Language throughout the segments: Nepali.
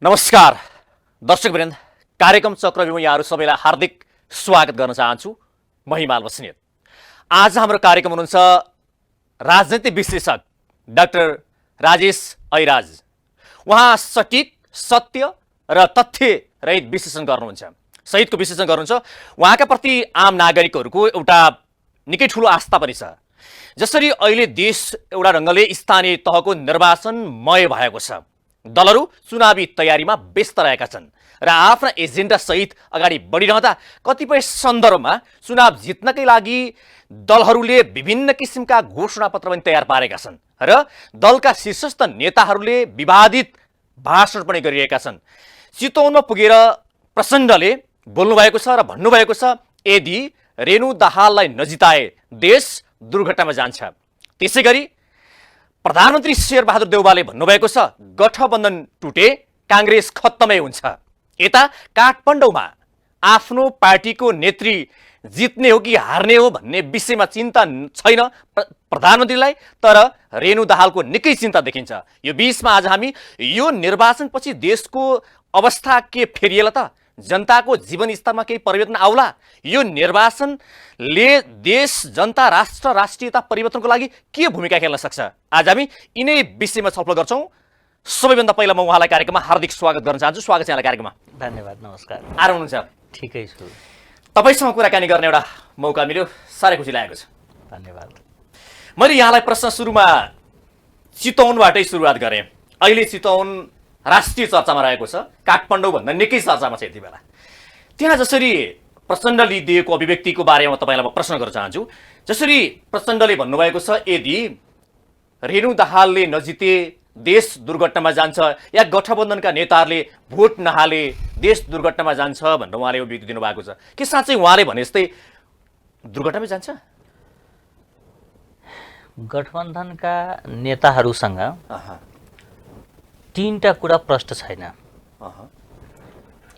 नमस्कार दर्शकवृन्द, कार्यक्रम चक्रव्यूहमा यहाँहरू सबैलाई हार्दिक स्वागत गर्न चाहन्छु। म हिमाल बस्नेत। आज हाम्रो कार्यक्रम हुनुहुन्छ राजनीतिक विश्लेषक डाक्टर राजेश ऐराज। उहाँ सटीक, सत्य र तथ्य रहित विश्लेषण गर्नुहुन्छ, सहितको विश्लेषण गर्नुहुन्छ। उहाँका प्रति आम नागरिकहरूको एउटा निकै ठुलो आस्था पनि छ। जसरी अहिले देश एउटा ढङ्गले स्थानीय तहको निर्वाचनमय भएको छ, दलहरू चुनावी तयारीमा व्यस्त रहेका छन् र आफ्ना एजेन्डा सहित अगाडि बढिरहँदा कतिपय सन्दर्भमा चुनाव जित्नकै लागि दलहरूले विभिन्न किसिमका घोषणापत्र पनि तयार पारेका छन् र दलका शीर्षस्थ नेताहरूले विवादित भाषण पनि गरिरहेका छन्। चितवनमा पुगेर प्रचण्डले बोल्नुभएको छ र भन्नुभएको छ, यदि रेणु दाहाललाई नजिताए देश दुर्घटनामा जान्छ। त्यसै गरी प्रधानमन्त्री शेरबहादुर देउवाले भन्नुभएको छ, गठबन्धन टुटे काङ्ग्रेस खत्तमै हुन्छ। यता काठमाडौँमा आफ्नो पार्टीको नेत्री जित्ने हो कि हार्ने हो भन्ने विषयमा चिन्ता छैन प्रधानमन्त्रीलाई, तर रेणु दाहालको निकै चिन्ता देखिन्छ। यो बीचमा आज हामी यो निर्वाचनपछि देशको अवस्था के फेरिएला त? जनताको जीवनस्तरमा केही परिवर्तन आउला? यो निर्वाचनले देश, जनता, राष्ट्र, राष्ट्रियता परिवर्तनको लागि के भूमिका खेल्न सक्छ? आज हामी यिनै विषयमा छलफल गर्छौँ। सबैभन्दा पहिला म उहाँलाई कार्यक्रममा हार्दिक स्वागत गर्न चाहन्छु। स्वागत छ यहाँलाई कार्यक्रममा। धन्यवाद, नमस्कार। आराम हुनुहुन्छ? ठिकै छु। तपाईँसँग कुराकानी गर्ने एउटा मौका मिल्यो, साह्रै खुसी लागेको छ। धन्यवाद। मैले यहाँलाई प्रश्न सुरुमा चितवनबाटै सुरुवात गरेँ। अहिले चितवन राष्ट्रिय चर्चामा रहेको छ, काठमाडौँभन्दा निकै चर्चामा छ यति बेला। त्यहाँ जसरी प्रचण्डले दिएको अभिव्यक्तिको बारेमा तपाईँलाई म प्रश्न गर्न चाहन्छु। जसरी प्रचण्डले भन्नुभएको छ, यदि रेणु दाहालले नजिते देश दुर्घटनामा जान्छ, या गठबन्धनका नेताहरूले भोट नहाले देश दुर्घटनामा जान्छ भनेर उहाँले अभिव्यक्ति दिनुभएको छ। के साँच्चै उहाँले भने जस्तै दुर्घटनामै जान्छ? गठबन्धनका नेताहरूसँग तीनटा कुरा प्रष्ट छैन।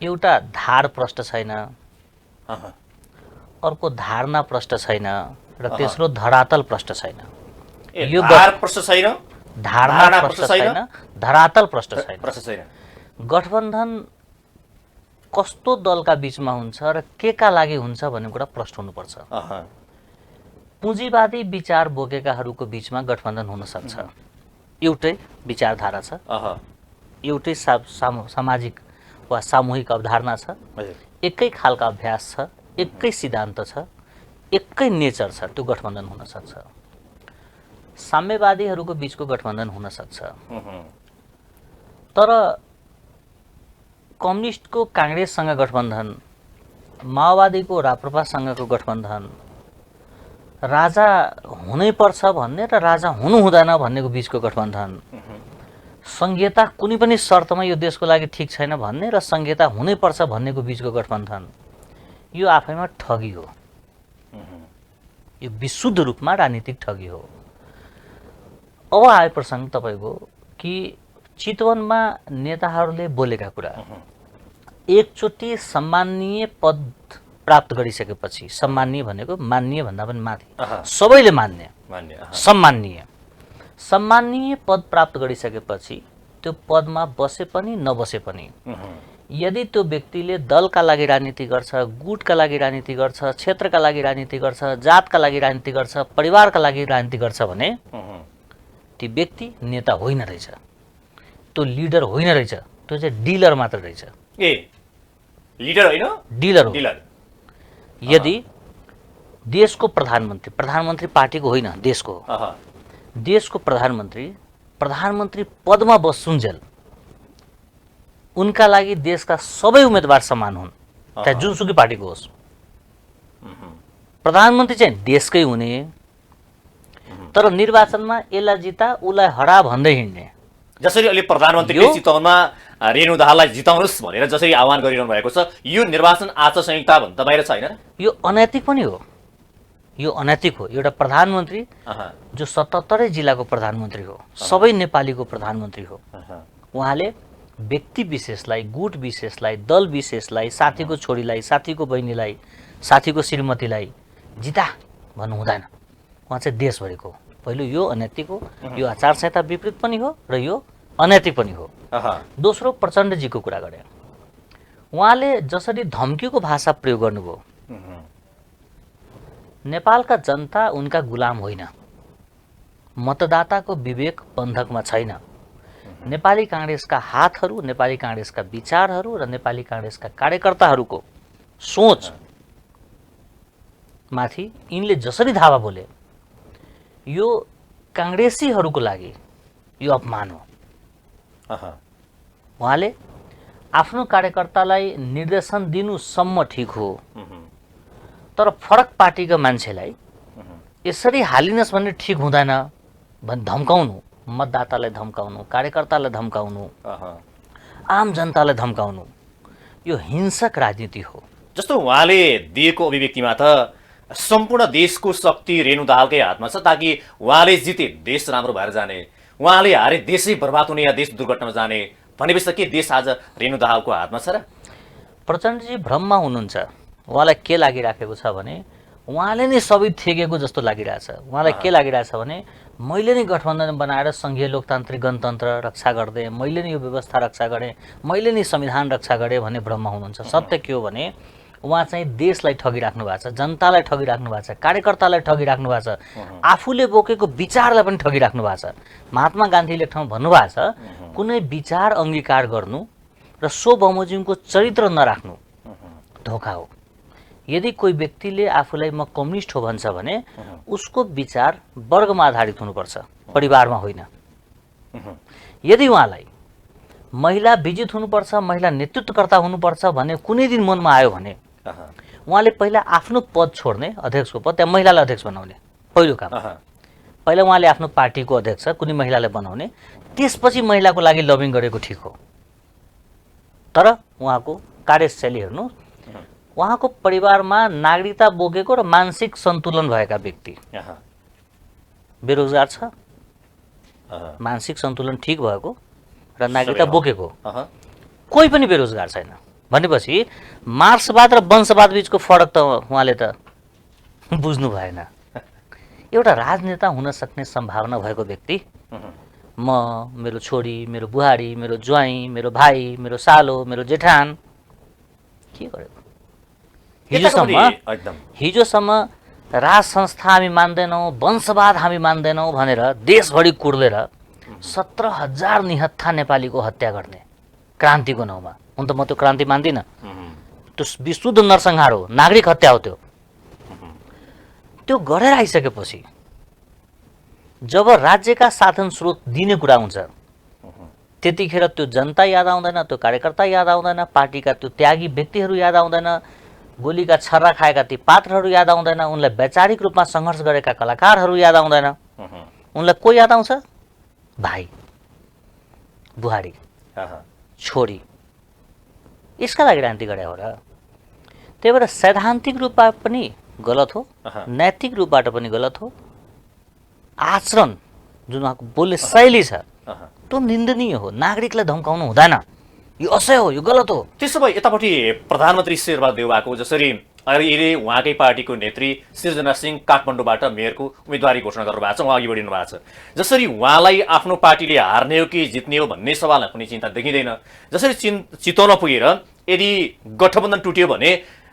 एउटा धार प्रष्ट छैन, अर्को धारणा प्रष्ट छैन र तेस्रो धरातल प्रष्ट छैन। यो धार प्रष्ट छैन, धारणा प्रष्ट छैन, धरातल प्रष्ट छैन। गठबन्धन कस्तो दलका बीचमा हुन्छ र के का लागि हुन्छ भन्ने कुरा प्रष्ट हुनुपर्छ। पुँजीवादी विचार बोकेकाहरूको बीचमा गठबन्धन हुन सक्छ। एउटै विचारधारा छ, एउटै सामाजिक वा सामूहिक अवधारणा छ, एकै खालका अभ्यास छ, एकै सिद्धान्त छ, एकै नेचर छ, त्यो गठबन्धन हुन सक्छ। साम्यवादीहरूको बीचको गठबन्धन हुन सक्छ, तर कम्युनिस्टको काङ्ग्रेससँग गठबन्धन, माओवादीको राप्रपासँगको गठबन्धन, राजा हुनैपर्छ भन्ने र राजा हुनु हुँदैन भन्नेको बीचको गठबन्धन, संहिता कुनै पनि शर्तमा यो देशको लागि ठिक छैन भन्ने र संहिता हुनैपर्छ भन्नेको बीचको गठबन्धन, यो आफैमा ठगी हो। यो विशुद्ध रूपमा राजनीतिक ठगी हो। अब आए प्रसङ्ग तपाईँको कि चितवनमा नेताहरूले बोलेका कुरा, एकचोटि सम्माननीय पद प्राप्त गरिसकेपछि, सम्माननीय भनेको मान्य भन्दा पनि माथि, सबैले मान्ने, सम्माननीय पद प्राप्त गरिसकेपछि त्यो पदमा बसे पनि नबसे पनि, यदि त्यो व्यक्तिले दलका लागि राजनीति गर्छ, गुटका लागि राजनीति गर्छ, क्षेत्रका लागि राजनीति गर्छ, जातका लागि राजनीति गर्छ, परिवारका लागि राजनीति गर्छ भने ती व्यक्ति नेता होइन रहेछ, त्यो लिडर होइन रहेछ, त्यो चाहिँ डिलर मात्र रहेछ। लिडर होइन, डिलर हो। यदि देशको प्रधानमन्त्री पार्टीको होइन, देशको हो, देशको प्रधानमन्त्री पदमा बस्छुन्जेल उनका लागि देशका सबै उम्मेदवार समान हुन्, चाहे जुनसुकै पार्टीको होस्। प्रधानमन्त्री चाहिँ देशकै हुने, तर निर्वाचनमा यसलाई जिता उसलाई हरा भन्दै हिँड्ने। जसरी अहिले प्रधानमन्त्रीले चितवनमा रेणु दाहाललाई जिताउनुहोस् भनेर जसरी आह्वान गरिरहनु भएको छ, यो निर्वाचन आचार संहिता भन्दा बाहिर छैन? यो अनैतिक पनि हो। यो अनैतिक हो। एउटा प्रधानमन्त्री जो 77 जिल्लाको प्रधानमन्त्री हो, सबै नेपालीको प्रधानमन्त्री हो, उहाँले व्यक्ति विशेषलाई, गुट विशेषलाई, दल विशेषलाई, साथीको छोरीलाई, साथीको बहिनीलाई, साथीको श्रीमतीलाई जिता भन्नु हुँदैन। उहाँ चाहिँ देशभरिको। पहिलो यो अनैतिक हो, यो आचार संहिता विपरीत पनि हो र यो अनैतिक पनि हो। अहा, दोस्रो प्रचण्डजीको कुरा गरे, उहाँले जसरी धम्कीको भाषा प्रयोग गर्नुभयो, नेपालका जनता उनका गुलाम होइन, मतदाताको विवेक बन्धकमा छैन। नेपाली काङ्ग्रेसका हातहरू, नेपाली काङ्ग्रेसका विचारहरू र नेपाली काङ्ग्रेसका कार्यकर्ताहरूको सोच माथि यिनले जसरी धावा बोले, यो काङ्ग्रेसीहरूको लागि यो अपमान हो। अहा, उहाँले आफ्नो कार्यकर्तालाई निर्देशन दिनुसम्म ठिक हो, तर फरक पार्टीका मान्छेलाई यसरी हालिनुहोस् भन्ने ठिक हुँदैन भन् धम्काउनु, मतदातालाई धम्काउनु, कार्यकर्तालाई धम्काउनु, अहा। आम जनतालाई धम्काउनु, यो हिंसक राजनीति हो। जस्तो उहाँले दिएको अभिव्यक्तिमा त सम्पूर्ण देशको शक्ति रेणु दाहालकै हातमा छ, ताकि उहाँले जिते देश राम्रो भएर जाने, उहाँले हारे देशै बर्बाद हुने या देश दुर्घटनामा जाने भनेपछि त के देश आज रेणु दाहालको हातमा छ र? प्रचण्डजी भ्रममा हुनुहुन्छ। उहाँलाई के लागिराखेको छ भने उहाँले नै सबै थेगेको जस्तो लागिरहेछ। उहाँलाई के लागिरहेछ भने मैले नै गठबन्धन बनाएर सङ्घीय लोकतान्त्रिक गणतन्त्र रक्षा गर्दै, मैले नै यो व्यवस्था रक्षा गरेँ, मैले नै संविधान रक्षा गरेँ भन्ने भ्रममा हुनुहुन्छ। सत्य के हो भने उहाँ चाहिँ देशलाई ठगिराख्नु भएको छ, जनतालाई ठगिराख्नु भएको छ, कार्यकर्तालाई ठगिराख्नु भएको छ, आफूले बोकेको विचारलाई पनि ठगिराख्नु भएको छ। महात्मा गान्धीले एक ठाउँ भन्नुभएको छ, कुनै विचार अङ्गीकार गर्नु र सो बमोजिमको चरित्र नराख्नु धोका हो। यदि कोही व्यक्तिले आफूलाई म कम्युनिस्ट हो भन्छ भने उसको विचार वर्गमा आधारित हुनुपर्छ, परिवारमा होइन। यदि उहाँलाई महिला विजित हुनुपर्छ, महिला नेतृत्वकर्ता हुनुपर्छ भन्ने कुनै दिन मनमा आयो भने उहाँले पहिला आफ्नो पद छोड्ने, अध्यक्षको पद, त्यहाँ महिलालाई अध्यक्ष बनाउने पहिलो काम। पहिला उहाँले आफ्नो पार्टीको अध्यक्ष कुनै महिलालाई बनाउने, त्यसपछि महिलाको लागि लबिङ गरेको ठिक हो। तर उहाँको कार्यशैली हेर्नु, उहाँको परिवारमा नागरिकता बोकेको र मानसिक सन्तुलन भएका व्यक्ति, बेरोजगार छ, मानसिक सन्तुलन ठिक भएको र नागरिकता बोकेको, कोही पनि बेरोजगार छैन भनेपछि मार्क्सवाद र वंशवाद बीचको फरक त उहाँले त बुझ्नु भएन। एउटा राजनेता हुन सक्ने सम्भावना भएको व्यक्ति, म, मेरो छोरी, मेरो बुहारी, मेरो ज्वाइँ, मेरो भाइ, मेरो सालो, मेरो जेठान के गरेको? हिजोसम्म राज संस्था हामी मान्दैनौँ, वंशवाद हामी मान्दैनौँ भनेर देशभरि कुर्लेर 17,000 निहत्था नेपालीको हत्या गर्ने क्रान्तिको नाउँमा। हुन त म त्यो क्रान्ति मान्दिनँ, त्यो विशुद्ध नरसंहार हो, नागरिक हत्या हो। त्यो गरेर आइसकेपछि जब राज्यका साधन स्रोत दिने कुरा हुन्छ त्यतिखेर त्यो जनता याद आउँदैन, त्यो कार्यकर्ता याद आउँदैन, पार्टीका त्यो त्यागी व्यक्तिहरू याद आउँदैन, गोलीका छर्रा खाएका ती पात्रहरू याद आउँदैन, उनलाई वैचारिक रूपमा सङ्घर्ष गरेका कलाकारहरू याद आउँदैन। उनलाई को याद आउँछ? भाइ, बुहारी, छोरी। यसका लागि राजनीति गरे हो र। त्यही भएर सैद्धान्तिक रूपमा पनि गलत हो, नैतिक रूपबाट पनि गलत हो। आचरण जुन उहाँको बोल्ने शैली छ त्यो निन्दनीय हो। नागरिकलाई धम्काउनु हुँदैन, यो असह्य हो, यो गलत हो। त्यसो भए यतापट्टि प्रधानमन्त्री शेरबहादुर देउवाको जसरी अहिले उहाँकै पार्टीको नेत्री सृजना सिंह काठमाडौँबाट मेयरको उम्मेदवारी घोषणा गर्नुभएको छ, उहाँ अघि बढिनु भएको छ। जसरी उहाँलाई आफ्नो पार्टीले हार्ने हो कि जित्ने हो भन्ने सवालमा कुनै चिन्ता देखिँदैन। जसरी चितवन पुगेर यदि गठबन्धन टुट्यो भने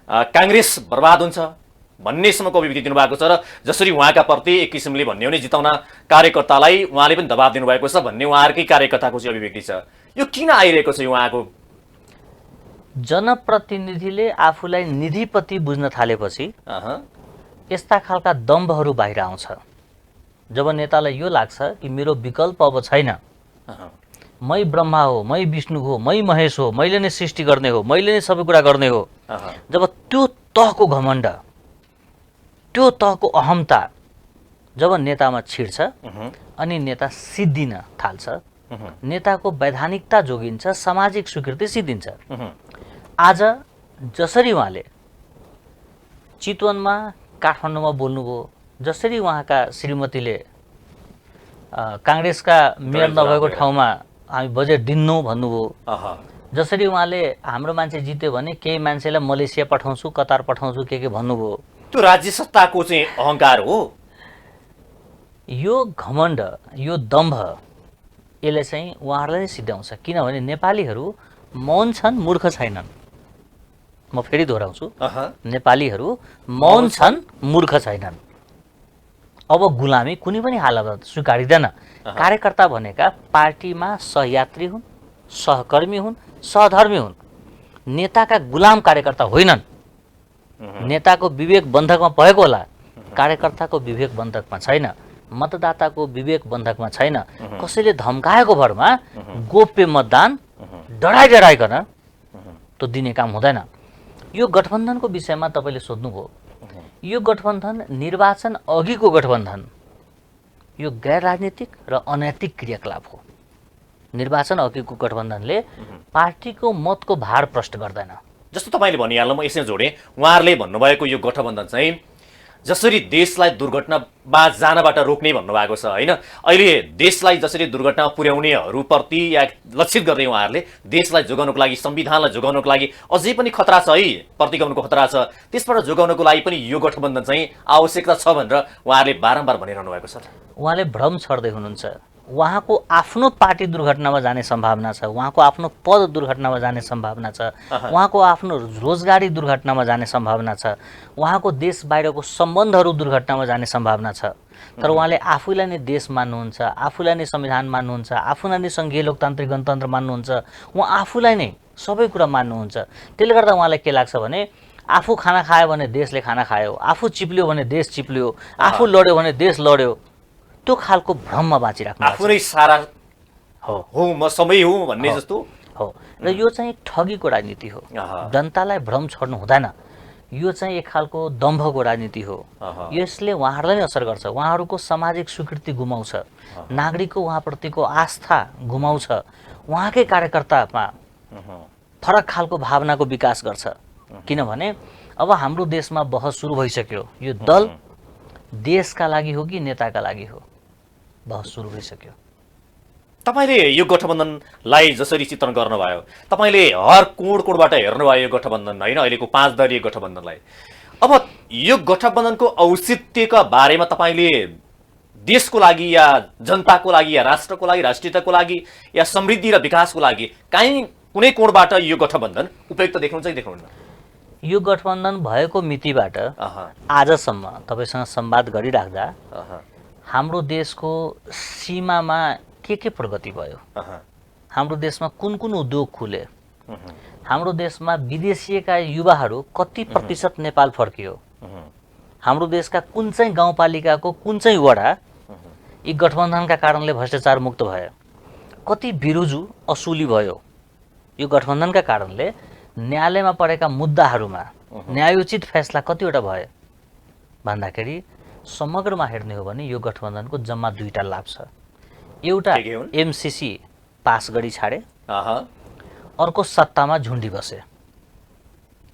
काङ्ग्रेस बर्बाद हुन्छ भन्नेसम्मको अभिव्यक्ति दिनुभएको छ र जसरी उहाँका प्रति एक किसिमले भन्ने हो भने जिताउन कार्यकर्तालाई उहाँले पनि दबाब दिनुभएको छ भन्ने उहाँहरूकै कार्यकर्ताको चाहिँ अभिव्यक्ति छ। यो किन आइरहेको छ? उहाँको जनप्रतिनिधिले आफूलाई निधिपति बुझ्न थालेपछि यस्ता खालका दम्भहरू बाहिर आउँछ। जब नेतालाई यो लाग्छ कि मेरो विकल्प अब छैन, मै ब्रह्मा हो, मै विष्णु हो, मै महेश हो, मैले नै सृष्टि गर्ने हो, मैले नै सबै कुरा गर्ने हो, जब त्यो तहको घमण्ड, त्यो तहको अहमता जब नेतामा छिर्छ अनि नेता सिद्धिन थाल्छ, नेताको वैधानिकता जोगिन्छ, सामाजिक स्वीकृति सिद्धिन्छ। आज जसरी उहाँले चितवनमा काठमाडौँमा बोल्नुभयो, जसरी उहाँका श्रीमतीले काङ्ग्रेसका मेयर नभएको ठाउँमा हामी बजेट दिन्नौँ भन्नुभयो, जसरी उहाँले हाम्रो मान्छे जित्यो भने केही मान्छेलाई मलेसिया पठाउँछु, कतार पठाउँछु के भन्नुभयो, त्यो राज्य सत्ताको चाहिँ अहङ्कार हो। यो घमण्ड, यो दम्भ यसले चाहिँ उहाँहरूलाई नै सिद्ध्याउँछ। किनभने नेपालीहरू मौन छन्, मूर्ख छैनन्। म फेरि दोहोऱ्याउँछु, नेपालीहरू मौन छन्, मूर्ख छैनन्। अब गुलामी कुनै पनि हालतमा स्वीकारिँदैन। कार्यकर्ता भनेका पार्टीमा सहयात्री हुन्, सहकर्मी हुन्, सहधर्मी हुन्। नेताका गुलाम कार्यकर्ता होइनन्। नेताको विवेक बन्धकमा भएको होला, कार्यकर्ताको विवेक बन्धकमा छैन, मतदाताको विवेक बन्धकमा छैन। कसैले धम्काएको भरमा गोप्य मतदान डराइकन त्यो दिने काम हुँदैन। यो गठबन्धनको विषयमा तपाईँले सोध्नुभयो। यो गठबन्धन निर्वाचन अघिको गठबन्धन, यो गैर राजनीतिक र अनैतिक क्रियाकलाप हो। निर्वाचन अघिको गठबन्धनले पार्टीको मतको भार प्रष्ट गर्दैन। जस्तो तपाईँले भनिहाल्नु, म यसै जोडेँ। उहाँहरूले भन्नुभएको यो गठबन्धन चाहिँ जसरी देशलाई दुर्घटनामा जानबाट रोक्ने भन्नुभएको छ होइन, अहिले देशलाई जसरी दुर्घटनामा पुर्याउनेहरूप्रति या लक्षित गर्दै उहाँहरूले देशलाई जोगाउनको लागि, संविधानलाई जोगाउनको लागि अझै पनि खतरा छ है, प्रतिगमनको खतरा छ, त्यसबाट जोगाउनको लागि पनि यो गठबन्धन चाहिँ आवश्यकता छ भनेर उहाँहरूले बारम्बार भनिरहनु भएको छ। उहाँले भ्रम छर्दै हुनुहुन्छ। उहाँको आफ्नो पार्टी दुर्घटनामा जाने सम्भावना छ, उहाँको आफ्नो पद दुर्घटनामा जाने सम्भावना छ, उहाँको आफ्नो रोजगारी दुर्घटनामा जाने सम्भावना छ, उहाँको देश बाहिरको सम्बन्धहरू दुर्घटनामा जाने सम्भावना छ। तर उहाँले आफूलाई नै देश मान्नुहुन्छ, आफूलाई नै संविधान मान्नुहुन्छ, आफूलाई नै सङ्घीय लोकतान्त्रिक गणतन्त्र मान्नुहुन्छ, उहाँ आफूलाई नै सबै कुरा मान्नुहुन्छ। त्यसले गर्दा उहाँलाई के लाग्छ भने आफू खाना खायो भने देशले खाना खायो, आफू चिप्ल्यो भने देश चिप्ल्यो, आफू लड्यो भने देश लड्यो। त्यो खालको भ्रममा बाँचिराख्नु आफू नै सारा हो, म सबै हुँ भन्ने जस्तो हो। र यो चाहिँ ठगीको राजनीति हो। जनतालाई भ्रम छोड्नु हुँदैन। यो चाहिँ एक खालको दम्भको राजनीति हो। यसले उहाँहरूलाई नै असर गर्छ। उहाँहरूको सामाजिक स्वीकृति गुमाउँछ, नागरिकको उहाँप्रतिको आस्था गुमाउँछ, उहाँकै कार्यकर्तामा फरक खालको भावनाको विकास गर्छ। किनभने अब हाम्रो देशमा बहस सुरु भइसक्यो। यो दल देशका लागि हो कि नेताका लागि हो, बहस सुरु भइसक्यो। तपाईँले यो गठबन्धनलाई जसरी चित्रण गर्नुभयो, तपाईँले हर कोणबाट हेर्नुभयो यो गठबन्धन होइन, अहिलेको 5 दलीय गठबन्धनलाई। अब यो गठबन्धनको औचित्यका बारेमा तपाईँले देशको लागि या जनताको लागि या राष्ट्रको लागि, राष्ट्रियताको लागि या समृद्धि र विकासको लागि कुनै कोणबाट यो गठबन्धन उपयुक्त देख्नुहुन्छ कि देख्नुहुन्न? यो गठबन्धन भएको मितिबाट आजसम्म तपाईँसँग संवाद गरिराख्दा हाम्रो देशको सीमामा के प्रगति भयो, हाम्रो देशमा कुन कुन उद्योग खुले, हाम्रो देशमा विदेशीका युवाहरू कति प्रतिशत नेपाल फर्कियो, हाम्रो देशका कुन चाहिँ गाउँपालिकाको कुन चाहिँ वडा यी गठबन्धनका कारणले भ्रष्टाचार मुक्त भयो, कति बिरुजु असुली भयो। यो गठबन्धनका कारणले न्यायालयमा परेका मुद्दाहरूमा न्यायोचित फैसला कतिवटा भयो भन्दाखेरि समग्रमा हेर्ने हो भने यो गठबन्धनको जम्मा 2टा लाभ छ। एउटा एमसीसी पास गरी छाडे, अर्को सत्तामा झुन्डी बसे।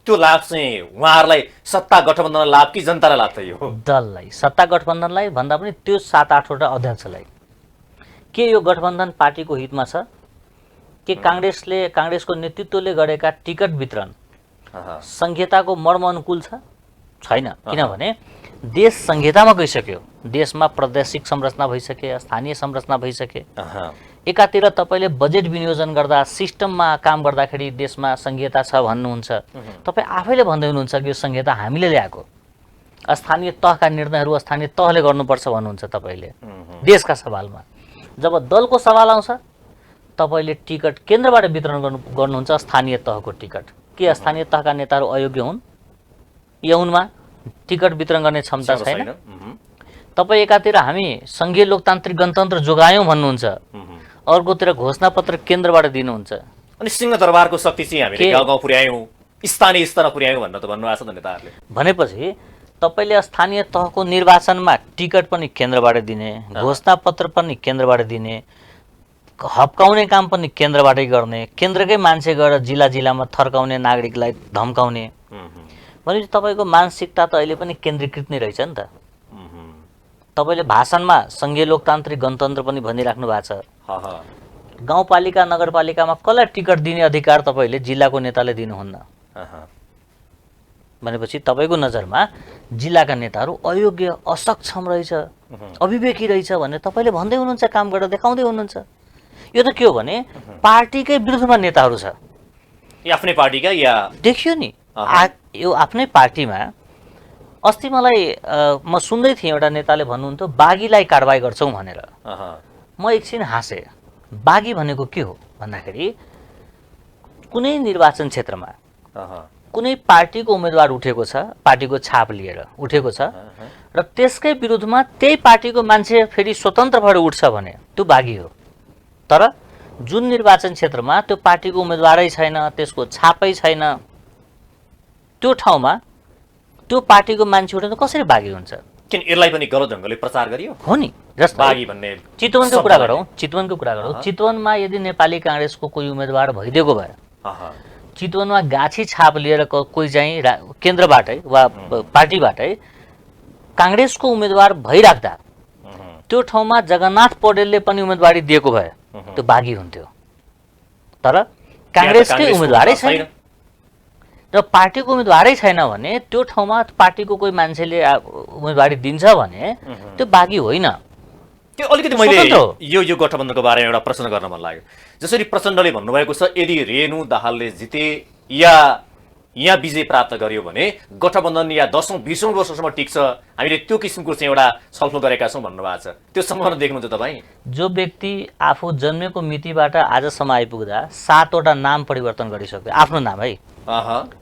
त्यो लाभ चाहिँ उहाँहरूलाई सत्ता गठबन्धनलाई लाभ कि जनतालाई लाभ थियो? दललाई, सत्ता गठबन्धनलाई भन्दा पनि त्यो 7-8वटा अध्यक्षलाई। के यो गठबन्धन पार्टीको हितमा छ? के काङ्ग्रेसको नेतृत्वले गरेका टिकट वितरण संहिताको मर्म अनुकूल छ? छैन। किनभने देश संहितामा गइसक्यो। देशमा प्रादेशिक संरचना भइसके, स्थानीय संरचना भइसके। एकातिर तपाईँले बजेट विनियोजन गर्दा, सिस्टममा काम गर्दाखेरि देशमा संहिता छ भन्नुहुन्छ, तपाईँ आफैले भन्दै हुनुहुन्छ कि यो संहिता हामीले ल्याएको, स्थानीय तहका निर्णयहरू स्थानीय तहले गर्नुपर्छ भन्नुहुन्छ तपाईँले देशका सवालमा। जब दलको सवाल आउँछ तपाईँले टिकट केन्द्रबाट वितरण गर्नुहुन्छ, स्थानीय तहको टिकट। के स्थानीय तहका नेताहरू अयोग्य हुन्? यौनमा टिकट वितरण गर्ने क्षमता छैन। तपाईँ एकातिर हामी सङ्घीय लोकतान्त्रिक गणतन्त्र जोगायौँ भन्नुहुन्छ, अर्कोतिर घोषणापत्र केन्द्रबाट दिनुहुन्छ। अनि सिंहदरबारको शक्ति चाहिँ हामीले गाउँ गाउँ पुर्यायौँ, स्थानीय स्तरमा पुर्यायौँ भनेर त भन्नुभएको छ त नेताहरूले। भनेपछि तपाईँले स्थानीय तहको निर्वाचनमा टिकट पनि केन्द्रबाट दिने, घोषणापत्र पनि केन्द्रबाट दिने, हप्काउने काम पनि केन्द्रबाटै गर्ने, केन्द्रकै मान्छे गएर जिल्ला जिल्लामा थर्काउने, नागरिकलाई धम्काउने। भनेपछि तपाईँको मानसिकता त अहिले पनि केन्द्रीकृत नै रहेछ नि त। तपाईँले भाषणमा सङ्घीय लोकतान्त्रिक गणतन्त्र पनि भनिराख्नु भएको छ। गाउँपालिका नगरपालिकामा कसलाई टिकट दिने अधिकार तपाईँले जिल्लाको नेताले दिनुहुन्न। भनेपछि तपाईँको नजरमा जिल्लाका नेताहरू अयोग्य, असक्षम रहेछ, अविवेकी रहेछ भनेर तपाईँले भन्दै हुनुहुन्छ, काम गरेर देखाउँदै हुनुहुन्छ। यो त के हो भने पार्टीकै विरुद्धमा नेताहरू छ। ये आफ्नै पार्टीका या देखियो नि यो आफ्नै पार्टीमा अस्ति मलाई म सुन्दै थिएँ एउटा नेताले भन्नुहुन्थ्यो बागीलाई कारबाही गर्छौँ भनेर। म एकछिन हाँसेँ। बागी भनेको के हो भन्दाखेरि कुनै निर्वाचन क्षेत्रमा कुनै पार्टीको उम्मेदवार उठेको छ, पार्टीको छाप लिएर उठेको छ र त्यसकै विरुद्धमा त्यही पार्टीको मान्छे फेरि स्वतन्त्र भएर उठ्छ भने त्यो बागी हो। तर जुन निर्वाचन क्षेत्रमा त्यो पार्टीको उम्मेदवारै छैन, त्यसको छापै छैन, त्यो ठाउँमा त्यो पार्टीको मान्छे उठ्यो त कसरी बागी हुन्छ? किन यसलाई पनि गलत ढङ्गले प्रचार गरियो हो नि। जस्तै बागी भन्ने चितवनको कुरा गरौँ, चितवनको कुरा गरौँ। चितवनमा यदि नेपाली काङ्ग्रेसको कोही उम्मेदवार भइदिएको भए, चितवनमा गाछी छाप लिएर कोही चाहिँ केन्द्रबाटै वा पार्टीबाटै काङ्ग्रेसको उम्मेदवार भइराख्दा त्यो ठाउँमा जगन्नाथ पौडेलले पनि उम्मेदवारी दिएको भए त्यो बागी हुन्थ्यो। तर काङ्ग्रेसकै उम्मेदवारै छैन र पार्टीको उम्मेदवारै छैन भने त्यो ठाउँमा पार्टीको कोही मान्छेले उम्मेदवारी दिन्छ भने त्यो बागी होइन। त्यो अलिकति मैले यो गठबन्धनको बारेमा एउटा प्रश्न गर्न मन लाग्यो। जसरी प्रचण्डले भन्नुभएको छ यदि रेणु दाहालले जिते या यहाँ विजय प्राप्त गर्यो भने गठबन्धन या 10औं 20औं वर्षसम्म टिक्छ, हामीले त्यो किसिमको चाहिँ एउटा छलफल गरेका छौँ भन्नुभएको छ। त्यो सम्भावना देख्नुहुन्छ तपाईँ? जो व्यक्ति आफू जन्मेको मितिबाट आजसम्म आइपुग्दा 7वटा नाम परिवर्तन गरिसक्यो, आफ्नो नाम है,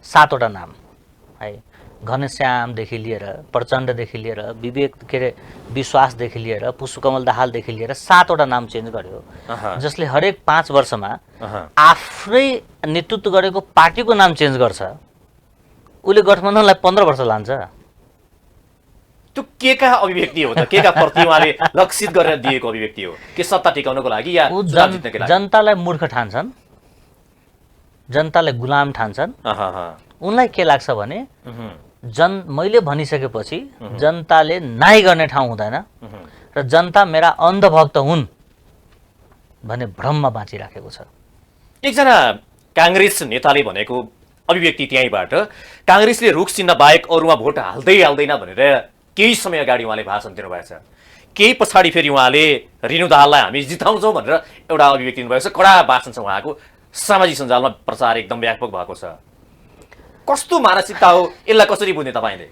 7वटा नाम है, घनश्यामदेखि लिएर प्रचण्डदेखि लिएर विश्वासदेखि लिएर पुष्पकमल दाहालदेखि लिएर 7वटा नाम चेन्ज गर्यो, जसले हरेक 5 वर्षमा आफ्नै नेतृत्व गरेको पार्टीको नाम चेन्ज गर्छ। उसले गठबन्धनलाई 15 वर्ष लान्छ। त्यो के का अभिव्यक्ति हो त? के का प्रति उहाँले लक्षित गरेर दिएको अभिव्यक्ति हो? के सत्ता टिकाउनको लागि या चुनाव जित्नको लागि? जनतालाई मूर्ख ठान्छन्, जनतालाई गुलाम ठान्छन्। उनलाई के लाग्छ भने मैले भनिसकेपछि जनताले नाइ गर्ने ठाउँ हुँदैन र जनता मेरा अन्धभक्त हुन् भन्ने भ्रममा बाँचिराखेको छ। एकजना काङ्ग्रेस नेताले भनेको अभिव्यक्ति त्यहीँबाट काङ्ग्रेसले रुख चिन्ह बाहेक अरूमा भोट हाल्दै हाल्दैन भनेर केही समय अगाडि उहाँले भाषण दिनुभएको छ। केही पछाडि फेरि उहाँले रेणु दाहाललाई हामी जिताउँछौँ भनेर एउटा अभिव्यक्ति दिनुभएको छ। कडा भाषण छ उहाँको, सामाजिक सञ्जालमा प्रचार एकदम व्यापक भएको छ। कस्तो मानसिकता हो, यसलाई कसरी बुझ्ने तपाईँले?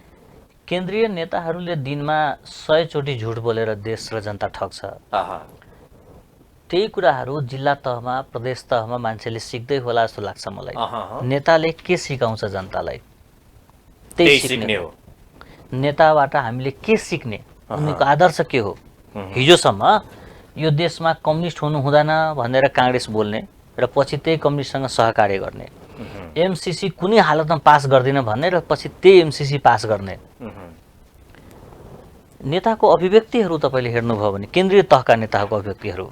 केन्द्रीय नेताहरूले दिनमा 100 चोटि झुट बोलेर देश र जनता ठग्छ। त्यही कुराहरू जिल्ला तहमा प्रदेश तहमा मान्छेले सिक्दै होला जस्तो लाग्छ मलाई। नेताले के सिकाउँछ जनतालाई त्यही सिक्ने हो। नेताबाट हामीले के सिक्ने, उनीको आदर्श के हो? हिजोसम्म यो देशमा कम्युनिस्ट हुनु हुँदैन भनेर काङ्ग्रेस बोल्ने र पछि त्यही कम्युनिस्टसँग सहकार्य गर्ने, एमसीसी कुनै हालतमा पास गर्दिन भन्ने र पछि त्यही एमसीसी पास गर्ने नेताको अभिव्यक्तिहरू तपाईँले हेर्नुभयो भने केन्द्रीय तहका नेताहरूको अभिव्यक्तिहरू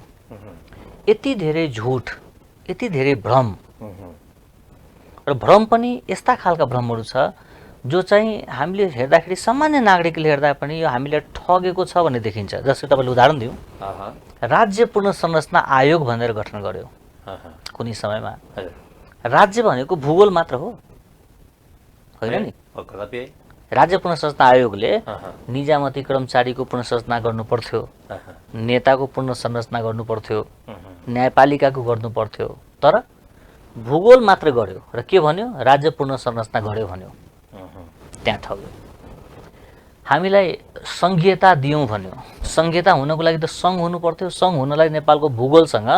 यति धेरै झुट, यति धेरै भ्रम र भ्रम पनि यस्ता खालका भ्रमहरू छ जो चाहिँ हामीले हेर्दाखेरि सामान्य नागरिकले हेर्दा पनि यो हामीले ठगेको छ भन्ने देखिन्छ। जस्तै तपाईँले उदाहरण दिउँ, राज्य पुनर्संरचना आयोग भनेर गठन गर्यो कुनै समयमा। राज्य भनेको भूगोल मात्र हो, होइन नि? राज्य पुनर्संरचना आयोगले निजामती कर्मचारीको पुनर्संरचना गर्नु पर्थ्यो, नेताको पुनर्संरचना गर्नु पर्थ्यो, न्यायपालिकाको गर्नु पर्थ्यो, तर भूगोल मात्र गर्यो र के भन्यो? राज्य पुनर्संरचना गर्यो भन्यो, त्यहाँ ठग्यो। हामीलाई संघीयता दियौँ भन्यो। संघीयता हुनको लागि त सङ्घ हुनु पर्थ्यो, सङ्घ हुनलाई नेपालको भूगोलसँग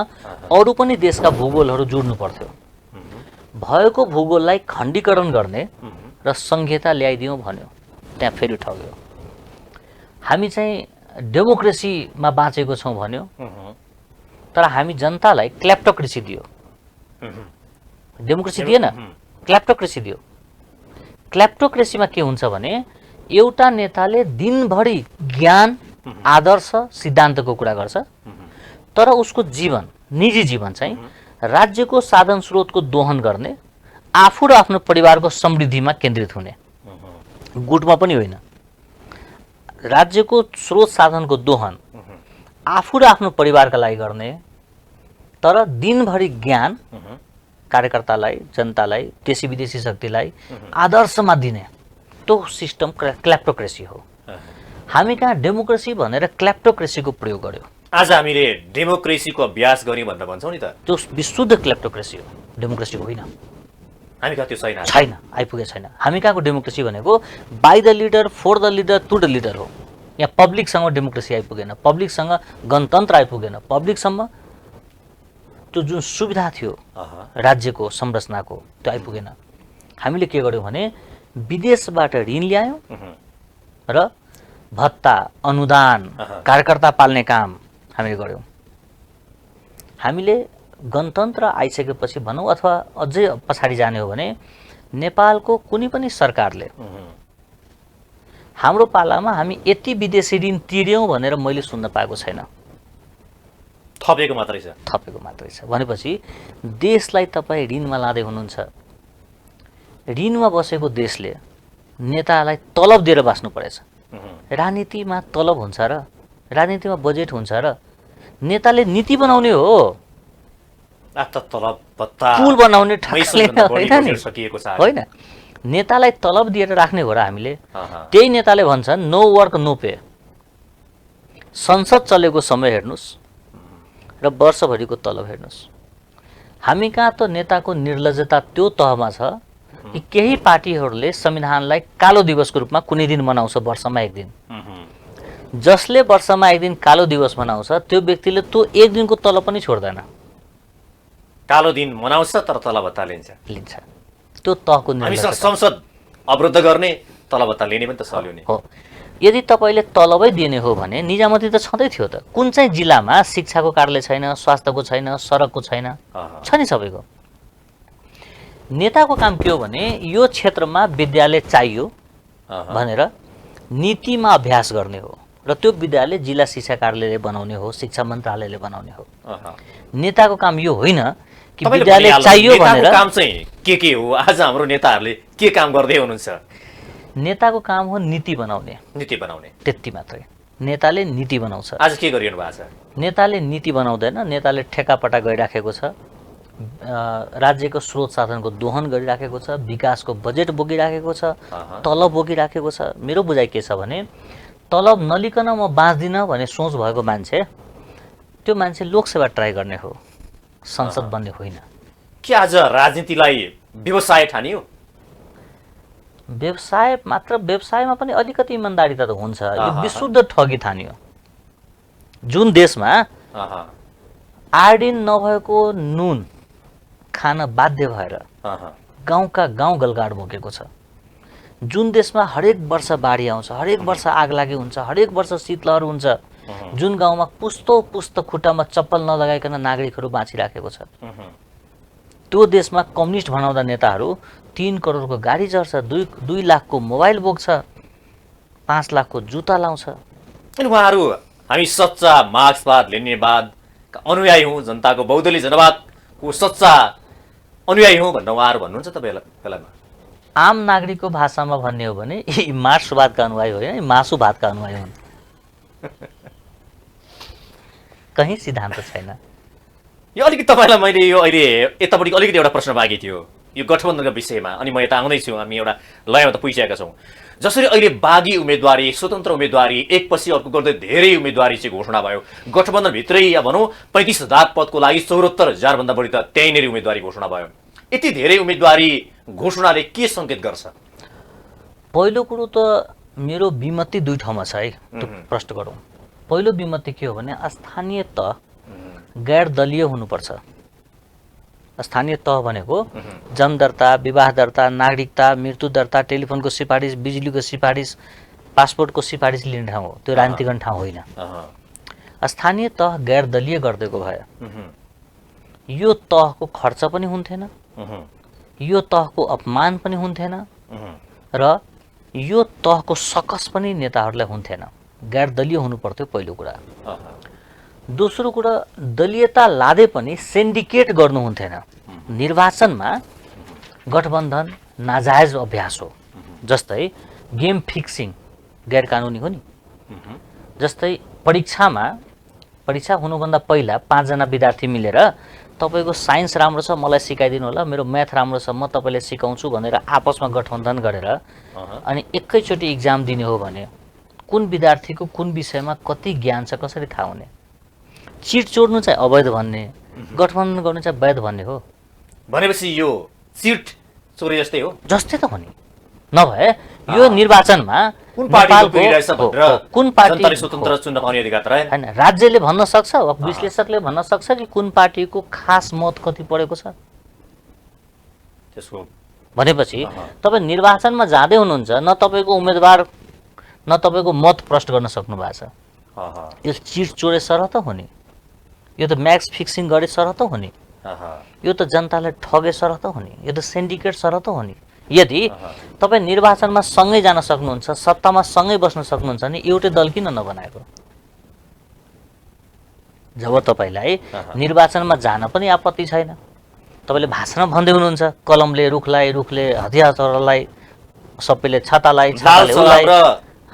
अरू पनि देशका भूगोलहरू जोड्नु पर्थ्यो। भएको भूगोललाई खण्डीकरण गर्ने र संघीयता ल्याइदियौँ भन्यो, त्यहाँ फेरि ठग्यो। हामी चाहिँ डेमोक्रेसीमा बाँचेको छौँ भन्यो, तर हामी जनतालाई क्ल्याप्टोक्रेसी दियो। डेमोक्रेसी दिएन, क्ल्याप्टोक्रेसी दियो। क्ल्याप्टोक्रेसीमा के हुन्छ भने एउटा नेताले दिनभरि ज्ञान, आदर्श, सिद्धान्तको कुरा गर्छ, तर उसको जीवन, निजी जीवन चाहिँ राज्यको साधन स्रोतको दोहन गर्ने, आफू र आफ्नो परिवारको समृद्धिमा केन्द्रित हुने, गुटमा पनि होइन। राज्यको स्रोत साधनको दोहन आफू र आफ्नो परिवारका लागि गर्ने, तर दिनभरि ज्ञान कार्यकर्तालाई, जनतालाई, देशी विदेशी शक्तिलाई आदर्शमा दिने, त्यो सिस्टम क्ल्याप्टोक्रेसी हो। हामी कहाँ डेमोक्रेसी भनेर क्ल्याप्टोक्रेसीको प्रयोग गर्यो। आज हामीले डेमोक्रेसीको अभ्यास गर्यौँ भनेर भन्छौँ नि त, त्यो विशुद्ध क्लेप्टोक्रेसी हो, डेमोक्रेसी होइन। हामी कहाँ त्यो छैन? छैन, आइपुगेको छैन। हामी कहाँको डेमोक्रेसी भनेको by the leader, for the leader, to the leader हो। यहाँ पब्लिकसँग डेमोक्रेसी आइपुगेन, पब्लिकसँग गणतन्त्र आइपुगेन, पब्लिकसम्म त्यो जुन सुविधा थियो राज्यको संरचनाको त्यो आइपुगेन। हामीले के गर्यौँ भने विदेशबाट ऋण ल्यायौँ र भत्ता, अनुदान, कार्यकर्ता पाल्ने काम हामीले गर्यौँ। हामीले गणतन्त्र आइसकेपछि भनौँ अथवा अझै पछाडि जाने हो भने नेपालको कुनै पनि सरकारले हाम्रो पालामा हामी यति विदेशी ऋण तिर्यौँ भनेर मैले सुन्न पाएको छैन। थपेको मात्रै छ। थपेको मात्रै छ भनेपछि देशलाई तपाईँ ऋणमा लाँदै हुनुहुन्छ। ऋणमा बसेको देशले नेतालाई तलब दिएर बाँच्नु परेछ। राजनीतिमा तलब हुन्छ र राजनीतिमा बजेट हुन्छ र नेताले नीति बनाउने हो, तलब भत्ता पुल बनाउने होइन नि, सकिएको छ होइन। नेतालाई तलब दिएर राख्ने हो र हामीले त्यही नेताले भन्छन् नो वर्क नो पे। संसद चलेको समय हेर्नुहोस् र वर्षभरिको तलब हेर्नुहोस्। हामी कहाँ त नेताको निर्लज्जता त्यो तहमा छ कि केही पार्टीहरूले संविधानलाई कालो दिवसको रूपमा कुनै दिन मनाउँछ, वर्षमा एक दिन। जसले वर्षमा एक दिन कालो दिवस मनाउँछ त्यो व्यक्तिले त्यो एक दिनको तलब पनि छोड्दैन। कालो दिन मनाउँछ तर तलब भत्ता लिन्छ। त्यो तहको निर्णय संसद अवरुद्ध गर्ने, तलब भत्ता लिने पनि त सल्यो नि हो। यदि तपाईँले तलबै दिने हो भने निजामती त छँदै थियो त। कुन चाहिँ जिल्लामा शिक्षाको कार्यालय छैन, स्वास्थ्यको छैन, सडकको छैन? छ नि सबैको। नेताको काम के हो भने यो क्षेत्रमा विद्यालय चाहियो भनेर नीतिमा अभ्यास गर्ने हो र त्यो विद्यालय जिल्ला शिक्षा कार्यालयले बनाउने हो, शिक्षा मन्त्रालयले बनाउने हो। नेताको काम यो होइन कि विद्यालय चाहियो भनेर। काम चाहिँ के हो? आज हाम्रो नेताहरूले के काम गर्दै हुनुहुन्छ? नेताको काम हो नीति बनाउने। नीति बनाउने त्यति मात्रै। नेताले नीति बनाउँछ। आज के गरिरहनु भएको छ? नेताले नीति बनाउँदैन, नेताले ठेकापटा गरिराखेको छ, राज्यको स्रोत साधनको दोहन गरिराखेको छ, विकासको बजेट बोकिराखेको छ, तलब बोकिराखेको छ। मेरो बुझाइ के छ भने तलब नलिकन म बाँच्दिनँ भन्ने सोच भएको मान्छे, त्यो मान्छे लोकसेवा ट्राई गर्ने हो, संसद बन्ने होइन। के आज राजनीतिलाई व्यवसाय ठानियो? व्यवसाय मात्र, व्यवसायमा पनि अलिकति इमान्दारी त हुन्छ। यो विशुद्ध ठगी ठानियो। जुन देशमा आयोडिन नभएको नुन खान बाध्य भएर गाउँका गाउँ गलगाड बोकेको छ। जुन देशमा हरेक वर्ष बाढी आउँछ, हरेक वर्ष आगलागी हुन्छ, हरेक वर्ष शीतलहर हुन्छ, जुन गाउँमा पुस्तो पुस्तो खुट्टामा चप्पल नलगाइकन नागरिकहरू बाँचिराखेको छ, त्यो देशमा कम्युनिस्ट भनाउँदा नेताहरू 3 करोडको गाडी चढ्छ, 2 लाखको मोबाइल बोक्छ, 5 लाखको जुत्ता लाउँछ। अनि उहाँहरू हामी सच्चा मार्क्सवाद लेनिनवादका अनुयायी हौँ, जनताको बहुदलीय जनवादको सच्चा अनुयायी हौँ भनेर उहाँहरू भन्नुहुन्छ त बेलामा? आम नागरिकको भाषामा भन्ने हो भने यी मार्क्सवादका अनुयायी होइन, मासुवादका अनुयायी हुन्। कहीँ सिद्धान्त छैन। यो अलिकति तपाईँलाई मैले यो अहिले यतापट्टि अलिकति एउटा प्रश्न बाँकी थियो यो गठबन्धनका विषयमा, अनि म यता आउँदैछु। हामी एउटा लयमा त पुगिसकेका छौँ। जसरी अहिले बागी उम्मेदवारी, स्वतन्त्र उम्मेदवारी एकपछि अर्को गर्दै धेरै उम्मेदवारी चाहिँ घोषणा भयो, गठबन्धनभित्रै या भनौँ 35,000 पदको लागि 74,000 भन्दा बढी त त्यहीँनिर उम्मेदवारी घोषणा भयो। यति धेरै उम्मेदवारी घोषणाले के सङ्केत गर्छ? पहिलो कुरो त मेरो विमति 2 ठाउँमा छ है, त्यो प्रश्न गरौँ। पहिलो विमति के हो भने स्थानीय तह गैर दलीय हुनुपर्छ। स्थानीय तह भनेको जन्मदर्ता, विवाह दर्ता, नागरिकता, मृत्यु दर्ता, टेलिफोनको सिफारिस, बिजुलीको सिफारिस, पासपोर्टको सिफारिस लिने ठाउँ हो, त्यो राजनीतिक ठाउँ होइन। स्थानीय तह गैर दलीय गरिदिएको भए यो तहको खर्च पनि हुन्थेन, यो तहको अपमान पनि हुन्थेन र यो तहको सकस पनि नेताहरूलाई हुन्थेन। गैर दलीय हुनु पर्थ्यो पहिलो कुरा। दोस्रो कुरा, दलीयता लादे पनि सिन्डिकेट गर्नु हुन्थेन। निर्वाचनमा गठबन्धन नाजायज अभ्यास हो। जस्तै गेम फिक्सिङ गैर कानुनी हो नि। जस्तै परीक्षा हुनुभन्दा पहिला 5 जना विद्यार्थी मिलेर तपाईको साइन्स राम्रो छ मलाई सिकाइदिनु होला, मेरो म्याथ राम्रो छ म तपाईलाई सिकाउँछु भनेर आपसमा गठबन्धन गरेर अनि एकैचोटि इक्जाम दिने हो भने कुन विद्यार्थीको कुन विषयमा कति ज्ञान छ कसरी थाहा हुने? चिट चोर्नु चाहिँ अवैध भन्ने, गठबन्धन गर्नु चाहिँ वैध भन्ने हो। भनेपछि यो चिट चोरी जस्तै हो। जस्तै त हो नि। नभए यो निर्वाचनमा कुन पार्टीको नेपालको पिरियड छ भनेर कुन पार्टी जनताले स्वतन्त्र चुन्न पाउने अधिकार त रहेन। हैन, राज्यले भन्न सक्छ वा विश्लेषकले भन्न सक्छ कि कुन पार्टीको खास मत कति परेको छ। त्यसको भनेपछि तपाईँ निर्वाचनमा जाँदै हुनुहुन्छ, न तपाईँको उम्मेदवार न तपाईँको मत प्रष्ट गर्न सक्नु भएको छ। यो चिट चोरे सरह त हो नि, यो त म्याक्स फिक्सिङ गरे सरह त हो नि, यो त जनतालाई ठगे सरह त हो नि, यो त सिन्डिकेट सरह त हो नि। यदि तपाईँ निर्वाचनमा सँगै जान सक्नुहुन्छ, सत्तामा सँगै बस्न सक्नुहुन्छ नि एउटै दल किन नबनाएको? जब तपाईँलाई निर्वाचनमा जान पनि आपत्ति छैन, तपाईँले भाषण भन्दै हुनुहुन्छ कलमले रुखलाई, रुखले हतियारलाई, सबैले छातालाई, छाताले उसलाई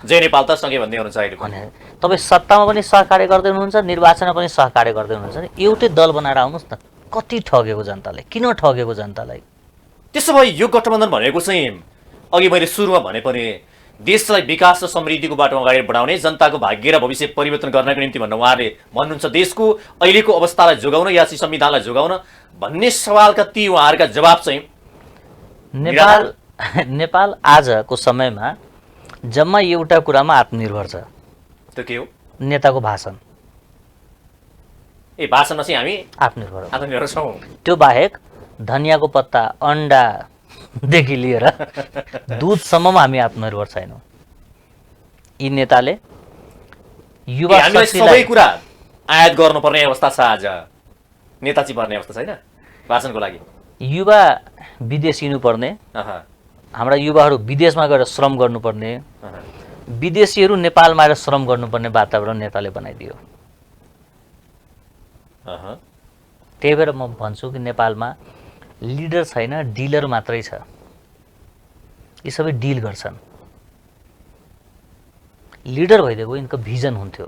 जय नेपाल त सँगै भन्दै हुनुहुन्छ अहिले भने तपाईँ सत्तामा पनि सहकार्य गर्दै हुनुहुन्छ, निर्वाचनमा पनि सहकार्य गर्दै हुनुहुन्छ नि एउटै दल बनाएर आउनुहोस् न। कति ठगेको जनताले, किन ठगेको जनतालाई? त्यसो भए यो गठबन्धन भनेको चाहिँ अघि मैले सुरुमा भने पनि देशलाई विकास र समृद्धिको बाटोमा अगाडि बढाउने, जनताको भाग्य र भविष्य परिवर्तन गर्नको निम्ति भन्ने उहाँले भन्नुहुन्छ, देशको अहिलेको अवस्थालाई जोगाउन या चाहिँ संविधानलाई जोगाउन भन्ने सवालका ती उहाँहरूका जवाब चाहिँ नेपाल आजको समयमा जम्मा एउटा कुरामा आत्मनिर्भर छ। त्यो के हो? नेताको भाषण। ए भाषणमा चाहिँ हामी आत्मनिर्भर छौँ। त्यो बाहेक धनियाँको पत्ता, अन्डादेखि लिएर दुधसम्ममा हामी आत्मनिर्भर छैनौँ। यी नेताले युवा हामीलाई सबै कुरा आयात गर्नुपर्ने अवस्था छ। आज नेताची पर्ने अवस्था छैन भाषणको लागि। युवा विदेश हिँड्नुपर्ने, हाम्रा युवाहरू विदेशमा गएर श्रम गर्नुपर्ने, विदेशीहरू नेपालमा आएर श्रम गर्नुपर्ने वातावरण नेताले बनाइदियो। त्यही भएर म भन्छु कि नेपालमा लिडर छैन, डिलर मात्रै छ। यी सबै डिल गर्छन्। लिडर भइदिएको यिनको भिजन हुन्थ्यो।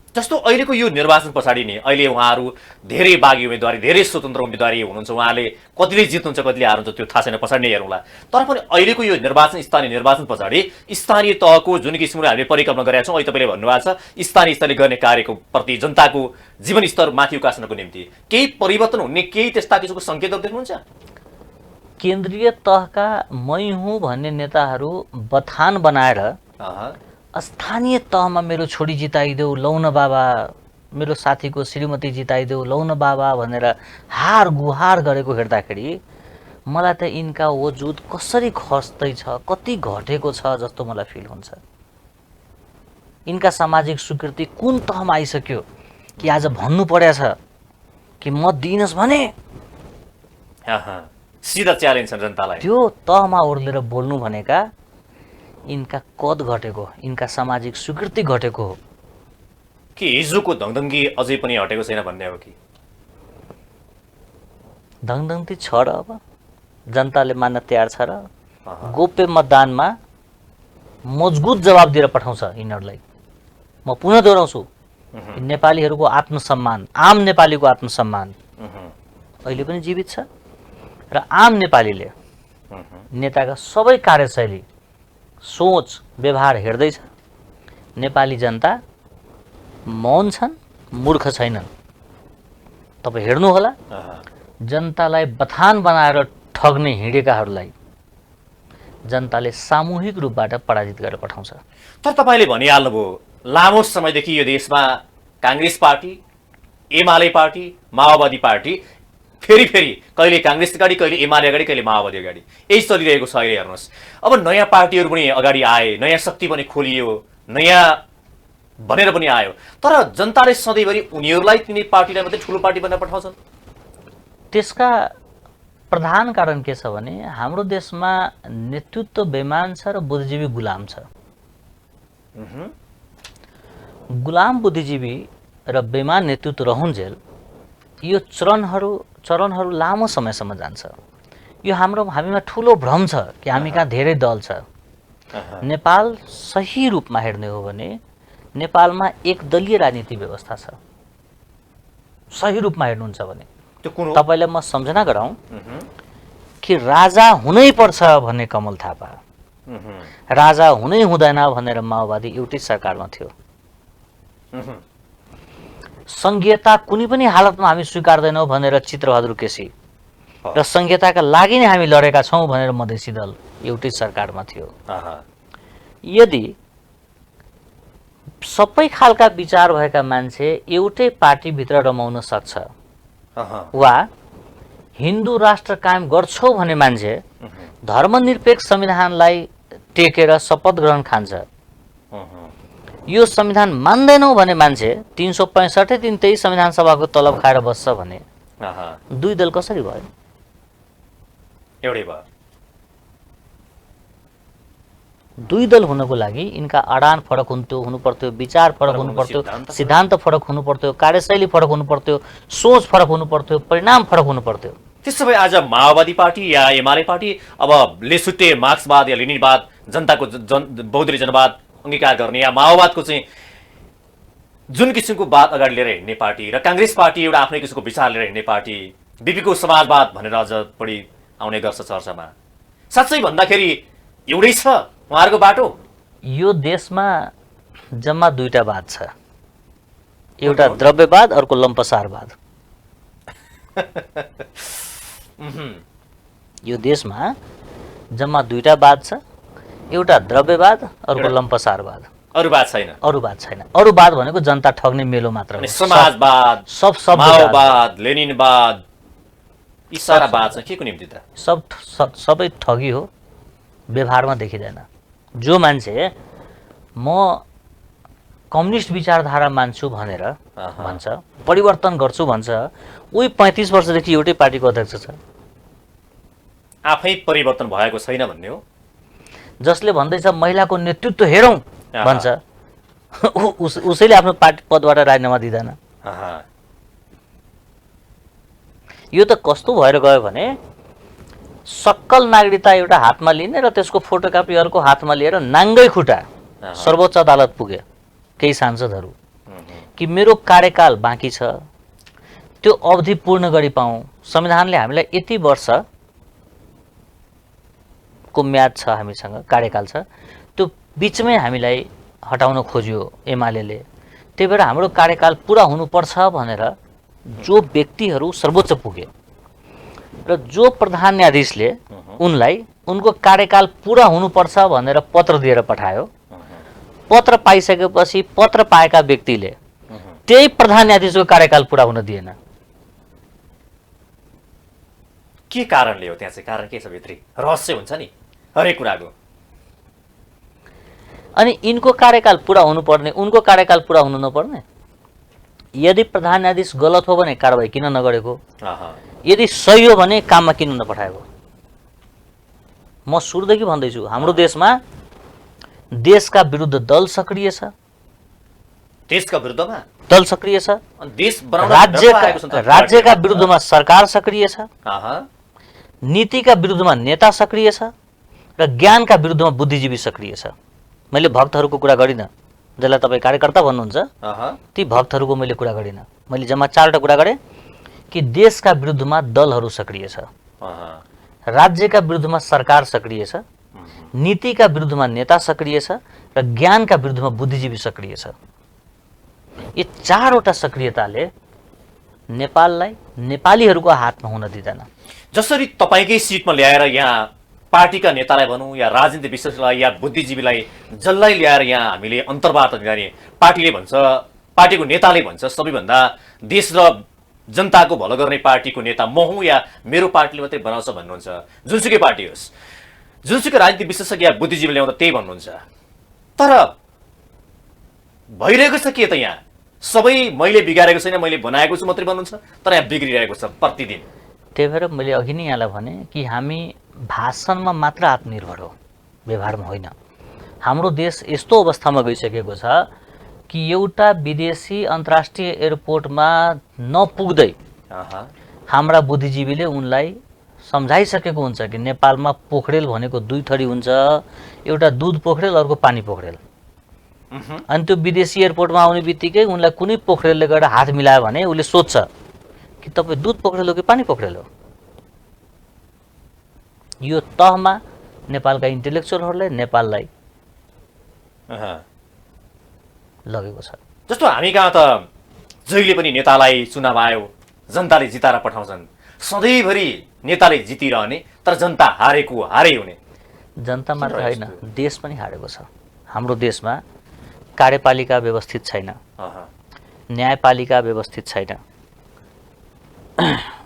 जस्तो अहिलेको यो निर्वाचन पछाडि नि अहिले उहाँहरू धेरै बागी उम्मेदवारी, धेरै स्वतन्त्र उम्मेदवारी हुनुहुन्छ, उहाँले कतिले जित्नुहुन्छ कतिले हार्नुहुन्छ त्यो थाहा छैन, पछाडि नै हेरौँला। तर पनि अहिलेको यो निर्वाचन, स्थानीय निर्वाचन पछाडि स्थानीय तहको जुन किसिमले हामीले परिकल्पना गरेका छौँ, अहिले तपाईँले भन्नुभएको छ स्थानीय स्तरले गर्ने कार्यको प्रति जनताको जीवनस्तर माथि उकास्नको निम्ति केही परिवर्तन हुने, केही त्यस्ता किसिमको सङ्केतहरू देख्नुहुन्छ? केन्द्रीय तहका मै हुँ भन्ने नेताहरू बथान बनाएर स्थानीय तहमा मेरो छोरी जिताइदेऊ, लौ न बाबा, मेरो साथीको श्रीमती जिताइदेऊ, लौ न बाबा भनेर हार गुहार गरेको हेर्दाखेरि मलाई त यिनका वजुद कसरी खस्दैछ, कति घटेको छ जस्तो मलाई फिल हुन्छ। यिनका सामाजिक स्वीकृति कुन तहमा आइसक्यो कि आज भन्नु परेको छ कि मत दिइनस् भने सिधा च्यालेन्ज छ जनतालाई। त्यो तहमा ओर्लेर बोल्नु भनेका यिनका कद घटेको, यिनका सामाजिक स्वीकृति घटेको हो कि हिजोको धङधङ्गी अझै पनि हटेको छैन भन्ने हो कि धङधङ्गी छ र अब जनताले मान्न तयार छ र गोप्य मतदानमा मजबुत जवाब दिएर पठाउँछ यिनीहरूलाई। म पुनः दोहोऱ्याउँछु, नेपालीहरूको आत्मसम्मान, आम नेपालीको आत्मसम्मान अहिले पनि जीवित छ र आम नेपालीले नेताका सबै कार्यशैली, सोच, व्यवहार हेर्दैछ। नेपाली जनता मौन छन्, मूर्ख छैनन्। तपाईँ हेर्नुहोला, जनतालाई बथान बनाएर ठग्ने हिँडेकाहरूलाई जनताले सामूहिक रूपबाट पराजित गरेर पठाउँछ। तर तपाईँले भनिहाल्नुभयो लामो समयदेखि यो देशमा काङ्ग्रेस पार्टी, एमाले पार्टी, माओवादी पार्टी, फेरि कहिले काङ्ग्रेस अगाडि, कहिले एमाले अगाडि, कहिले माओवादी अगाडि, यही चलिरहेको छ। अहिले हेर्नुहोस्, अब नयाँ पार्टीहरू पनि अगाडि आए, नयाँ शक्ति पनि खोलियो, नयाँ भनेर पनि आयो, तर जनताले सधैँभरि उनीहरूलाई तिनी पार्टीलाई मात्रै ठुलो पार्टी बनाएर पठाउँछन्। त्यसका प्रधान कारण के छ भने हाम्रो देशमा नेतृत्व बेमान छ र बुद्धिजीवी गुलाम छ। गुलाम बुद्धिजीवी र बेमान नेतृत्व रहन्जेल यो चरणहरू लामो समयसम्म जान्छ। यो हामीमा ठुलो भ्रम छ कि हामी कहाँ धेरै दल छ। नेपाल सही रूपमा हेर्ने हो भने नेपालमा एक दलीय राजनीति व्यवस्था छ। सही रूपमा हेर्नुहुन्छ भने तपाईलाई म सम्झना गराउँ कि राजा हुनै पर्छ भन्ने कमल थापा, राजा हुनै हुँदैन भनेर माओवादी एउटै सरकारमा थियो। संघीयता कुनै पनि हालतमा हामी स्वीकार्दैनौँ भनेर चित्रबहादुर केसी र संघीयताका लागि नै हामी लडेका छौँ भनेर मधेसी दल एउटै सरकारमा थियो। यदि सबै खालका विचार भएका मान्छे एउटै पार्टीभित्र रमाउन सक्छ वा हिन्दू राष्ट्र कायम गर्छौ भने मान्छे धर्मनिरपेक्ष संविधानलाई टेकेर शपथ ग्रहण खान्छ, यो संविधान मान्दैनौ भने मान्छे 365 दिन त्यही संविधान सभाको तलब खाएर बस्छ भने दुई दल कसरी भयो? एउटै भयो। दुई दल हुनको लागि यिनका अडान फरक हुनु पर्थ्यो, विचार फरक हुनु पर्थ्यो, सिद्धान्त फरक हुनु पर्थ्यो, कार्यशैली फरक हुनु पर्थ्यो, सोच फरक हुनु पर्थ्यो, परिणाम फरक हुनु पर्थ्यो। त्यसो भए आज माओवादी पार्टी या एमाले पार्टी अब लेसुते मार्क्सवाद या लेनिनवाद, जनताको बौद्धिक जनवाद अंगीकार गर्ने या माओवादको चाहिँ जुन किसिमको बात अगाडि लिएर हिँड्ने पार्टी र कांग्रेस पार्टी एउटा आफ्नै किसिमको विचार लिएर हिँड्ने पार्टी, बीपीको समाजवाद भनेर अझ बढी आउने गर्छ चर्चामा, साँच्चै भन्दाखेरि एउटै छ उहाँहरूको बाटो? यो देशमा जम्मा दुईटा वाद छ, एउटा द्रव्यवाद, अर्को लम्पसारवाद। यो देशमा जम्मा दुईटा वाद छ, एउटा द्रव्यवाद, अर्को लम्पसारवाद। अरू बात छैन। अरू बात छैन। अरू बात भनेको जनता ठग्ने मेलो मात्र हो। समाजवाद, सब माओवाद, लेनिनवाद, यी सारा बात चाहिँ के को निम्ति त? सबै ठगी हो, व्यवहारमा देखिँदैन। जो मान्छे म कम्युनिस्ट विचारधारा मान्छु भनेर भन्छ, परिवर्तन गर्छु भन्छ, उही 35 वर्षदेखि एउटै पार्टीको अध्यक्ष छ, आफै परिवर्तन भएको छैन भन्ने हो। जसले भन्दैछ महिलाको नेतृत्व हेरौँ भन्छ, उसैले आफ्नो पार्टी पदबाट राजीनामा दिँदैन। यो त कस्तो भएर गयो भने सक्कल नागरिकता एउटा हातमा लिने र त्यसको फोटोकपी अर्को हातमा लिएर नाङ्गै खुट्टा सर्वोच्च अदालत पुगे केही सांसदहरू कि मेरो कार्यकाल बाँकी छ, त्यो अवधि पूर्ण गरी पाऊँ, संविधानले हामीलाई यति वर्षको म्याद छ, हामीसँग कार्यकाल छ, त्यो बिचमै हामीलाई हटाउन खोज्यो एमालेले। त्यही भएर हाम्रो कार्यकाल पुरा हुनुपर्छ भनेर जो व्यक्तिहरू सर्वोच्च पुगे र जो प्रधान न्यायाधीशले उनलाई उनको कार्यकाल पुरा हुनुपर्छ भनेर पत्र दिएर पठायो, पत्र पाइसकेपछि पत्र पाएका व्यक्तिले त्यही प्रधान न्यायाधीशको कार्यकाल पुरा हुन दिएन। के कारणले हो? त्यहाँ चाहिँ कारण के छ? भित्री रहस्य हुन्छ नि हरेक कुराको। अनि यिनको कार्यकाल पुरा हुनुपर्ने, उनको कार्यकाल पुरा हुनु नपर्ने? यदि प्रधान न्यायाधीश गलत हो भने कारबाही किन नगरेको? यदि सही हो भने काममा किन नपठाएको? म सुरुदेखि भन्दैछु, हाम्रो देशमा देशका विरुद्ध दल सक्रिय छ, देशका विरुद्धमा दल सक्रिय छ, देश राज्यका विरुद्धमा सरकार सक्रिय छ, नीतिका विरुद्धमा नेता सक्रिय छ र ज्ञानका विरुद्धमा बुद्धिजीवी सक्रिय छ। मैले भक्तहरूको कुरा गरिनँ, जसलाई तपाईँ कार्यकर्ता भन्नुहुन्छ ती भक्तहरूको मैले कुरा गरिनँ। मैले जम्मा 4वटा कुरा गरेँ कि देशका विरुद्धमा दलहरू सक्रिय छ, राज्यका विरुद्धमा सरकार सक्रिय छ, नीतिका विरुद्धमा नेता सक्रिय छ र ज्ञानका विरुद्धमा बुद्धिजीवी सक्रिय छ। यी 4वटा सक्रियताले नेपाललाई नेपालीहरूको हातमा हुन दिँदैन। जसरी तपाईँकै सिटमा ल्याएर यहाँ पार्टीका नेतालाई भनौँ या राजनीतिक विश्लेषकलाई या बुद्धिजीवीलाई जसलाई ल्याएर यहाँ हामीले अन्तर्वार्ता दिँदाखेरि पार्टीले भन्छ, पार्टीको नेताले भन्छ सबैभन्दा देश र जनताको भलो गर्ने पार्टीको नेता म हुँ या मेरो पार्टीले मात्रै बनाउँछ भन्नुहुन्छ। जुनसुकै पार्टी होस्, जुनसुकै राजनीतिक विश्लेषक या बुद्धिजीवी ल्याउँदा त्यही भन्नुहुन्छ। तर भइरहेको छ के त? यहाँ सबै मैले बिगारेको छैन, मैले बनाएको छु मात्रै भन्नुहुन्छ, तर यहाँ बिग्रिरहेको छ प्रतिदिन। त्यही भएर मैले अघि नै यहाँलाई भने कि हामी भाषणमा मात्र आत्मनिर्भर हो, व्यवहारमा होइन। हाम्रो देश यस्तो अवस्थामा गइसकेको छ कि एउटा विदेशी अन्तर्राष्ट्रिय एयरपोर्टमा नपुग्दै हाम्रा बुद्धिजीवीले उनलाई सम्झाइसकेको हुन्छ कि नेपालमा पोखरेल भनेको 2 थरी हुन्छ, एउटा दुध पोखरेल, अर्को पानी पोखरेल। अनि त्यो विदेशी एयरपोर्टमा आउने बित्तिकै उनलाई कुनै पोखरेलले गएर हात मिलायो भने उसले सोध्छ कि तपाईँ दुध पोखरेल हो कि पानी पोखरेल हो? यो तहमा नेपालका इन्टेलेक्चुअलहरूले नेपाललाई लगेको छ। जस्तो हामी कहाँ त जहिले पनि नेतालाई चुनाव आयो जनताले जिताएर पठाउँछन्, सधैँभरि नेताले जितिरहने तर जनता हारेको हारै हुने। जनता मात्र होइन, देश पनि हारेको छ। हाम्रो देशमा कार्यपालिका व्यवस्थित छैन, न्यायपालिका व्यवस्थित छैन,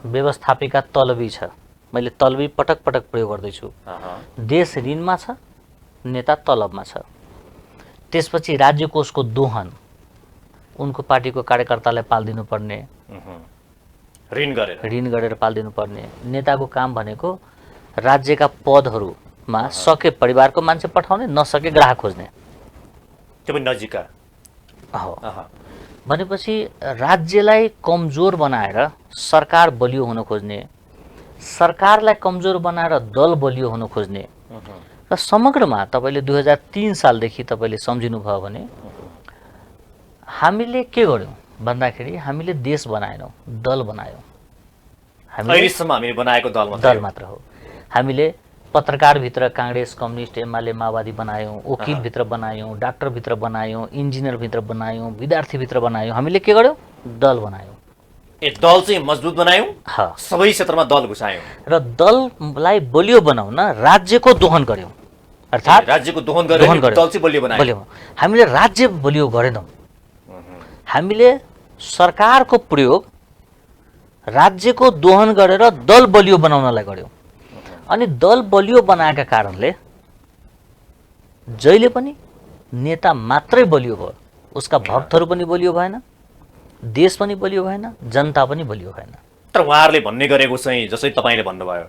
व्यवस्थापिका तलबी छ। मैले तलबी पटक पटक प्रयोग गर्दैछु। देश ऋणमा छ, नेता तलबमा छ। त्यसपछि राज्य कोषको दोहन, उनको पार्टीको कार्यकर्तालाई पालिदिनु पर्ने, ऋण गरेर पालिदिनु पर्ने। नेताको काम भनेको राज्यका पदहरूमा सके परिवारको मान्छे पठाउने, नसके ग्राहक खोज्ने। त्यो पनि नजिकका हो। भनेपछि राज्यलाई कमजोर बनाएर सरकार बलियो हुन खोज्ने, सरकारलाई कमजोर बनाएर दल बलियो हुन खोज्ने। र समग्रमा तपाईँले 2003 सालदेखि तपाईँले सम्झिनुभयो भने हामीले के गर्यौँ भन्दाखेरि हामीले देश बनाएनौँ, दल बनायौँ। अहिलेसम्म हामीले बनाएको दल मात्र हो। हामीले पत्रकारभित्र काङ्ग्रेस, कम्युनिस्ट, एमाले, माओवादी बनायौँ, वकिलभित्र बनायौँ, डाक्टरभित्र बनायौँ, इन्जिनियरभित्र बनायौँ, विद्यार्थीभित्र बनायौँ। हामीले के गर्यौँ? दल बनायौँ। दल चाहिँ मजबुत बनायौँ, सबै क्षेत्रमा दल घुसायौँ र दललाई बलियो बनाउन राज्यको दोहन गर्यौँ। अर्थात् राज्यको दोहन गरेर दल चाहिँ बलियो बनायौँ। हामीले राज्य बलियो गरेनौँ, हामीले सरकारको प्रयोग राज्यको दोहन गरेर दल बलियो बनाउनलाई गर्यौँ। अनि दल बलियो बनाएका कारणले जहिले पनि नेता मात्रै बलियो भयो, उसका भक्तहरू पनि बलियो भएन, देश पनि बलियो भएन, जनता पनि बलियो भएन। तर उहाँहरूले भन्ने गरेको चाहिँ जसै तपाईँले भन्नुभयो,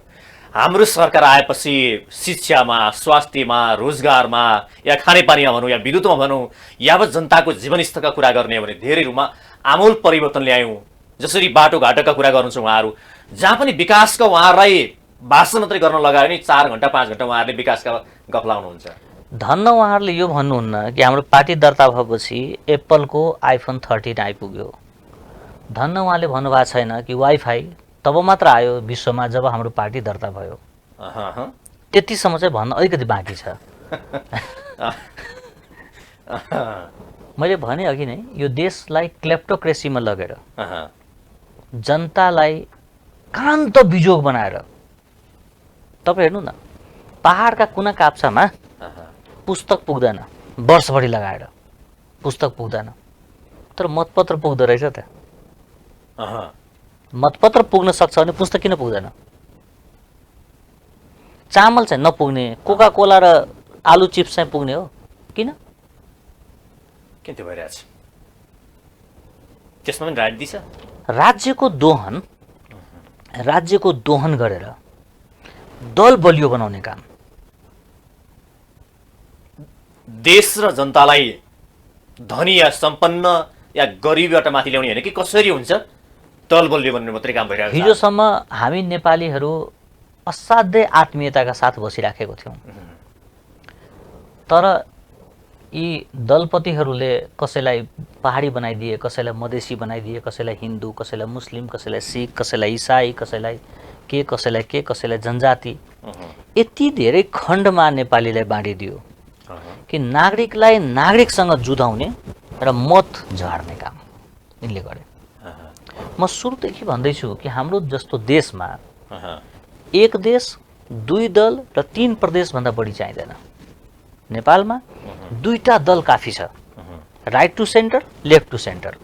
हाम्रो सरकार आएपछि शिक्षामा, स्वास्थ्यमा, रोजगारमा या खानेपानीमा भनौँ या विद्युतमा भनौँ, यावत जनताको जीवनस्तरका कुरा गर्ने हो भने धेरै रूपमा आमूल परिवर्तन ल्यायौँ। जसरी बाटोघाटोका कुरा गर्नुहुन्छ उहाँहरू, जहाँ पनि विकासका उहाँहरूलाई भाषण मात्रै गर्न लगायो भने 4 घण्टा 5 घण्टा उहाँहरूले विकासका गफ लाउनुहुन्छ। धन्न उहाँहरूले यो भन्नुहुन्न कि हाम्रो पार्टी दर्ता भएपछि एप्पलको आइफोन 13 आइपुग्यो। धन्न उहाँले भन्नुभएको छैन कि वाइफाई तब मात्र आयो विश्वमा जब हाम्रो पार्टी दर्ता भयो। त्यतिसम्म चाहिँ भन्न अलिकति बाँकी छ। मैले भने अघि नै यो देशलाई क्लेप्टोक्रेसीमा लगेर जनतालाई कान्त बिजोग बनाएर, तपाईँ हेर्नु न, पहाडका कुना काप्चामा पुस्तक पुग्दैन, वर्षभरि लगाएर पुस्तक पुग्दैन, तर मतपत्र पुग्दो रहेछ त। मतपत्र पुग्न सक्छ भने पुस्तक किन पुग्दैन? चामल चाहिँ नपुग्ने, कोका कोला र आलु चिप्स चाहिँ पुग्ने हो, किन त्यो भइरहेछ? त्यसमा पनि राजनीति छ। राज्यको दोहन गरेर दल बलियो बनाउने काम। देश र जनतालाई धनी या सम्पन्न या गरिबबाट माथि ल्याउने होइन कि कसरी हुन्छ, दल बलियो बनाउने मात्रै काम भइरहेको छ। हिजोसम्म हामी नेपालीहरू असाध्यै आत्मीयताका साथ बसिराखेको थियौँ, तर यी दलपतिहरूले कसैलाई पहाडी बनाइदिए, कसैलाई मधेसी बनाइदिए, कसैलाई हिन्दू, कसैलाई मुस्लिम, कसैलाई सिख, कसैलाई इसाई, कसैलाई कसैलाई जनजाति, यति धेरै खण्डमा नेपालीलाई बाँडिदियो कि नागरिकलाई नागरिकसँग जुधाउने र मत झार्ने काम यिनले गरे। म सुरुदेखि भन्दैछु कि हाम्रो जस्तो देशमा एक देश, 2 दल र 3 प्रदेशभन्दा बढी चाहिँदैन। नेपालमा 2टा दल काफी छ, right to centre, left to centre.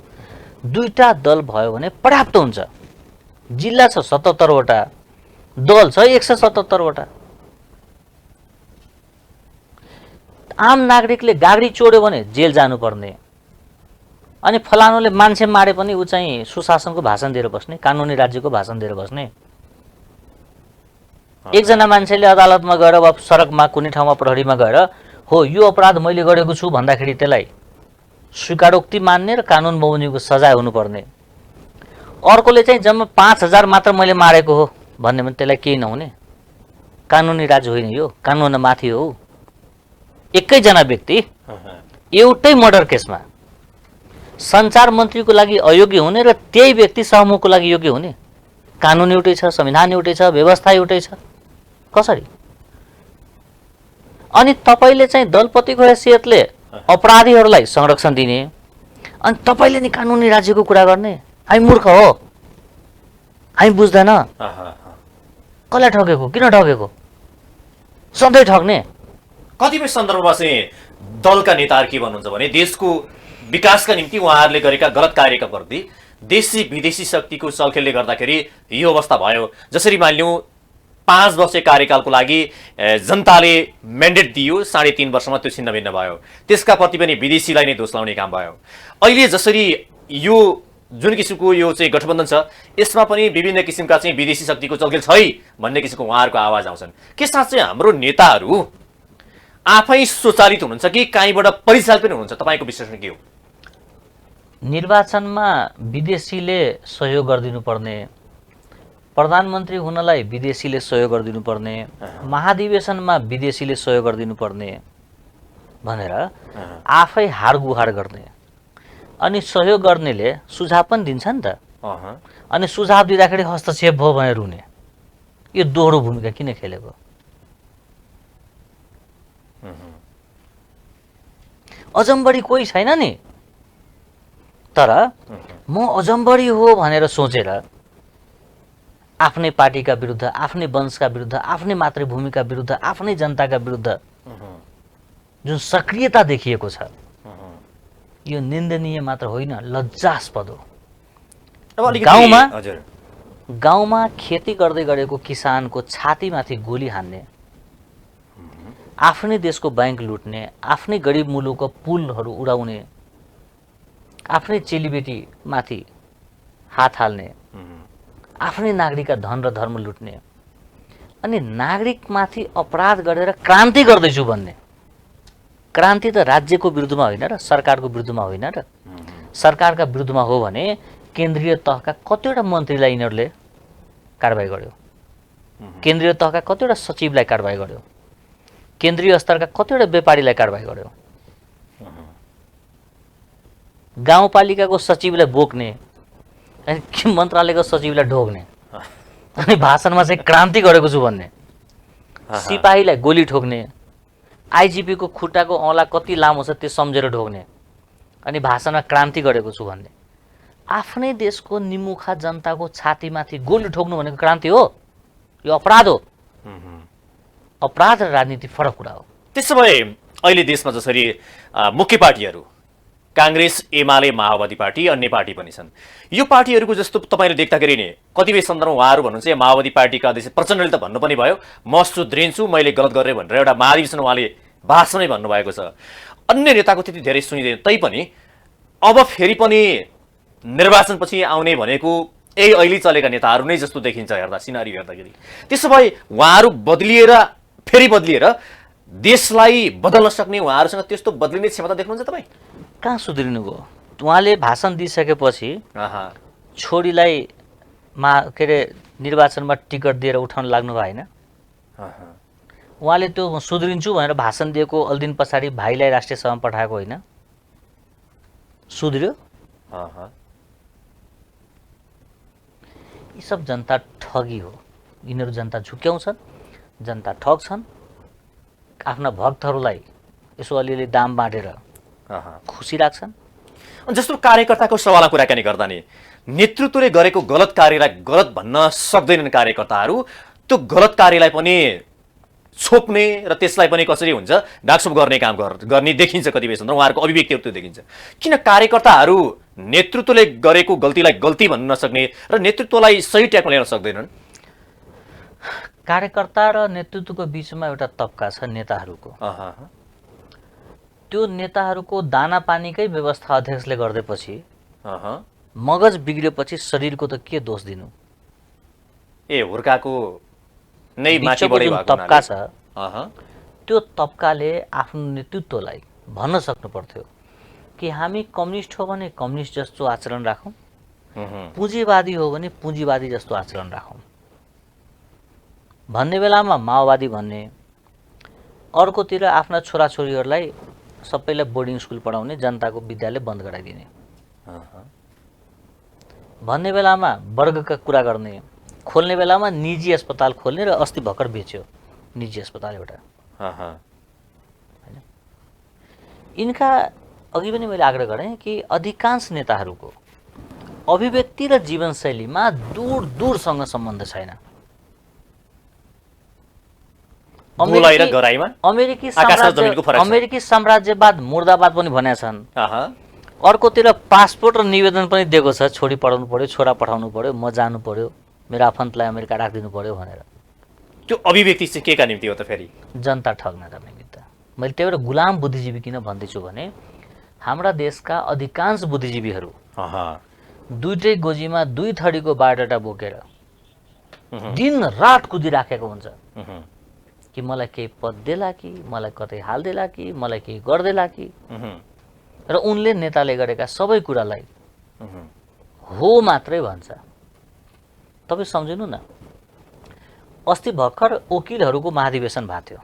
2टा दल भयो भने पर्याप्त हुन्छ। जिल्ला छ 77 वटा, दल छ 177 वटा। आम नागरिकले गाडी चोड्यो भने जेल जानुपर्ने, अनि फलानुले मान्छे मारे पनि ऊ चाहिँ सुशासनको भाषण दिएर बस्ने, कानुनी राज्यको भाषण दिएर बस्ने। एकजना मान्छेले अदालतमा गएर वा सडकमा कुनै ठाउँमा प्रहरीमा गएर हो यो अपराध मैले गरेको छु भन्दाखेरि त्यसलाई स्वीकारोक्ति मान्ने र कानुन बमोजिमको सजाय हुनुपर्ने। अर्कोले चाहिँ जम्मा 5000 मात्र मैले मारेको हो भन्ने भने त्यसलाई केही नहुने। कानुनी राज्य होइन यो, कानुन माथि हो। एकैजना व्यक्ति एउटै मर्डर केसमा सञ्चार मन्त्रीको लागि अयोग्य हुने र त्यही व्यक्ति सहमुखको लागि योग्य हुने। कानुन एउटै छ, संविधान एउटै छ, व्यवस्था एउटै छ, कसरी? अनि तपाईले चाहिँ दलपतिको हैसियतले अपराधीहरूलाई संरक्षण दिने, अनि तपाईँले नि कानुनी राज्यको कुरा गर्ने? हामी मूर्ख हो, हामी बुझ्दैन। कसलाई ठगेको, किन ठगेको? सधैँ ठग्ने। कतिपय सन्दर्भमा चाहिँ दलका नेताहरू के भन्नुहुन्छ भने देशको विकासका निम्ति उहाँहरूले गरेका गलत कार्यप्रति देशी विदेशी शक्तिको चलखेलले गर्दाखेरि यो अवस्था भयो। जसरी मानिलिउँ 5 वर्ष कार्यकालको लागि जनताले म्यान्डेट दियो, 3.5 वर्षमा त्यो छिन्न भिन्न भयो। त्यसका प्रति पनि विदेशीलाई नै दोष लाउने काम भयो। अहिले जसरी यो जुन किसिमको यो चाहिँ गठबन्धन छ, यसमा पनि विभिन्न किसिमका चाहिँ विदेशी शक्तिको चलखेल छै भन्ने किसिमको उहाँहरूको आवाज आउँछन्। के साँच्चै हाम्रो नेताहरू आफै स्वचालित हुनुहुन्छ कि कहीँबाट परिचालित पनि हुनुहुन्छ? तपाईँको विश्लेषण के हो? निर्वाचनमा विदेशीले सहयोग गरिदिनु पर्ने, प्रधानमन्त्री हुनलाई विदेशीले सहयोग गरिदिनु पर्ने, महाधिवेशनमा विदेशीले सहयोग गरिदिनु पर्ने भनेर आफै हारगुहार गर्ने। अनि सहयोग गर्नेले सुझाव पनि दिन्छ नि त। अनि सुझाव दिँदाखेरि हस्तक्षेप भयो भनेर रुने। यो दोहोरो भूमिका किन खेलेको? अजम्बडी कोही छैन नि, तर म अजम्बडी हो भनेर सोचेर आफ्नै पार्टीका विरुद्ध, आफ्नै वंशका विरुद्ध, आफ्नै मातृभूमिका विरुद्ध, आफ्नै जनताका विरुद्ध जुन सक्रियता देखिएको छ, यो निन्दनीय मात्र होइन, लज्जास्पद हो। गाउँमा खेती गर्दै गरेको किसानको छातीमाथि गोली हान्ने, आफ्नै देशको बैंक लुट्ने, आफ्नै गरिब मुलुकको पुलहरू उडाउने, आफ्नै चेलीबेटीमाथि हात हाल्ने, आफ्नै नागरिकका धन र धर्म लुट्ने, अनि नागरिकमाथि अपराध गरेर क्रान्ति गर्दैछु भन्ने। क्रान्ति त राज्यको विरुद्धमा होइन र सरकारको विरुद्धमा होइन र। सरकारका विरुद्धमा हो भने केन्द्रीय तहका कतिवटा मन्त्रीलाई यिनीहरूले कारबाही गर्यो, केन्द्रीय तहका कतिवटा सचिवलाई कारबाही गर्यो, केन्द्रीय स्तरका कतिवटा व्यापारीलाई कारबाही गर्यो। गाउँपालिकाको सचिवलाई बोक्ने अनि मन्त्रालयको सचिवलाई ढोक्ने, अनि भाषणमा चाहिँ क्रान्ति गरेको छु भन्ने, सिपाहीलाई गोली ठोक्ने, आइजिपीको खुट्टाको औँला कति लामो छ त्यो सम्झेर ढोक्ने, अनि भाषणमा क्रान्ति गरेको छु भन्ने। आफ्नै देशको निमुखा जनताको छातीमाथि गोली ठोक्नु भनेको क्रान्ति हो? यो अपराध हो। अपराध र राजनीति फरक कुरा हो। त्यसो भए अहिले देशमा जसरी मुख्य पार्टीहरू कांग्रेस, एमाले, माओवादी पार्टी, अन्य पार्टी पनि छन्, यो पार्टीहरूको जस्तो तपाईँले देख्दाखेरि नि कतिपय सन्दर्भमा उहाँहरू भन्नुहुन्छ माओवादी पार्टीका अध्यक्ष प्रचण्डले त भन्नु पनि भयो म सुध्रिन्छु, मैले गलत गरेँ भनेर एउटा महाधिवेशन उहाँले भाषणमै भन्नुभएको छ। अन्य नेताको त्यति धेरै सुनिँदैन, तैपनि अब फेरि पनि निर्वाचनपछि आउने भनेको यही अहिले चलेका नेताहरू नै जस्तो देखिन्छ हेर्दा, सिनारी हेर्दाखेरि। त्यसो भए उहाँहरू फेरि बदलिएर देशलाई बदल्न सक्ने उहाँहरूसँग त्यस्तो बदलिने क्षमता देख्नुहुन्छ तपाईँ? कहाँ सुध्रिनु गयो? उहाँले भाषण दिइसकेपछि छोरीलाई के अरे निर्वाचनमा टिकट दिएर उठाउन लाग्नु भयो होइन? उहाँले त्यो सुध्रिन्छु भनेर भाषण दिएको अलि दिन पछाडि भाइलाई राष्ट्रिय सभामा पठाएको होइन? सुध्रियो? यी सब जनता ठगी हो। यिनीहरू जनता झुक्याउँछन्, जनता ठग्छन्, आफ्ना भक्तहरूलाई यसो अलिअलि दाम बाँडेर खुसी राख्छन्। जस्तो कार्यकर्ताको सवालमा कुराकानी गर्दा नि नेतृत्वले गरेको गलत कार्यलाई गलत भन्न सक्दैनन् कार्यकर्ताहरू। त्यो गलत कार्यलाई पनि छोप्ने र त्यसलाई पनि कसरी हुन्छ डाकसुप गर्ने काम गर्ने देखिन्छ कतिपय सन्दर्भमा, उहाँहरूको अभिव्यक्तिहरू त्यो देखिन्छ। किन कार्यकर्ताहरू नेतृत्वले गरेको गल्तीलाई गल्ती भन्न नसक्ने र नेतृत्वलाई सही ट्र्याकमा ल्याउन सक्दैनन्? कार्यकर्ता र नेतृत्वको बीचमा एउटा तबका छ नेताहरूको। त्यो नेताहरूको दाना पानीकै व्यवस्था अध्यक्षले गर्दैपछि मगज बिग्रेपछि शरीरको त के दोष दिनु? हुर्काको नै माथि बढी भएको तबका छ, त्यो तबकाले आफ्नो नेतृत्वलाई भन्न सक्नु पर्थ्यो कि हामी कम्युनिस्ट हो भने कम्युनिस्ट जस्तो आचरण राखौँ, पुँजीवादी हो भने पुँजीवादी जस्तो आचरण राखौँ भन्ने बेलामा माओवादी भन्ने, अर्कोतिर आफ्ना छोराछोरीहरूलाई सबैलाई बोर्डिङ स्कुल पढाउने, जनताको विद्यालय बन्द गराइदिने भन्ने बेलामा वर्गका कुरा गर्ने, खोल्ने बेलामा निजी अस्पताल खोल्ने र अस्ति भर्खर बेच्यो निजी अस्पताल एउटा। हैन, यिनका अघि पनि मैले आग्रह गरेँ कि अधिकांश नेताहरूको अभिव्यक्ति र जीवनशैलीमा दूर दूरसँग सम्बन्ध छैन। बोलाइ र गराइमा आकाश र जमिनको फरक छ। अमेरिकी साम्राज्यवाद मुर्दाबाद पनि भनेका छन्। आहा, अर्कोतिर पासपोर्ट र निवेदन पनि दिएको छ, छोरी पढाउनु पर्यो, छोरा पठाउनु पर्यो, म जानु पर्यो, मेरो आफन्तलाई अमेरिका राखिदिनु पर्यो भनेर। त्यो अभिव्यक्ति चाहिँ केका निम्ति हो त फेरि? जनता ठग्नका निमित्त। मैले त्यही भएर गुलाम बुद्धिजीवी किन भन्दैछु भने हाम्रा देशका अधिकांश बुद्धिजीवीहरू दुईटै गोजीमा दुई थरीको बायोडाटा बोकेर दिन रात कुदिराखेको हुन्छ कि मलाई केही पद देला कि, मलाई कतै हाल्देला कि, मलाई केही गर्देला कि। र उनले नेताले गरेका सबै कुरालाई हो मात्रै भन्छ। तपाईँ सम्झिनु न, अस्ति भर्खर वकिलहरूको महाधिवेशन भएको थियो।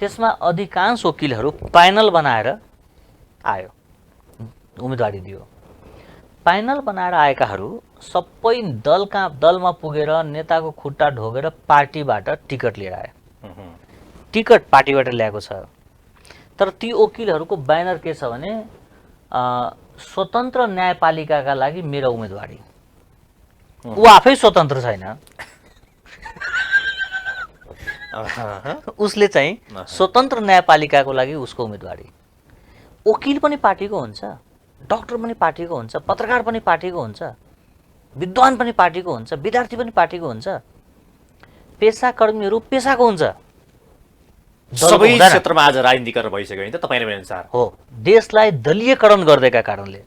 त्यसमा अधिकांश वकिलहरू प्यानल बनाएर आयो, उम्मेदवारी दियो। प्यानल बनाएर आएकाहरू सबै दलमा पुगेर नेताको खुट्टा ढोगेर पार्टीबाट टिकट लिएर आए। टिकट पार्टीबाट ल्याएको छ। तर ती वकिलहरूको ब्यानर के छ भने स्वतन्त्र न्यायपालिकाका लागि मेरो उम्मेदवारी। ऊ आफै स्वतन्त्र छैन, उसले चाहिँ स्वतन्त्र न्यायपालिकाको लागि उसको उम्मेदवारी। वकिल पनि पार्टीको हुन्छ, डाक्टर पनि पार्टीको हुन्छ, पत्रकार पनि पार्टीको हुन्छ, विद्वान पनि पार्टीको हुन्छ, विद्यार्थी पनि पार्टीको हुन्छ, पेसाकर्मीहरू पेसाको हुन्छ। सबै क्षेत्रमा आज राजनीतिकरण भइसक्यो नि त तपाईले भने अनुसार। हो, देशलाई दलीयकरण गर्दैका कारणले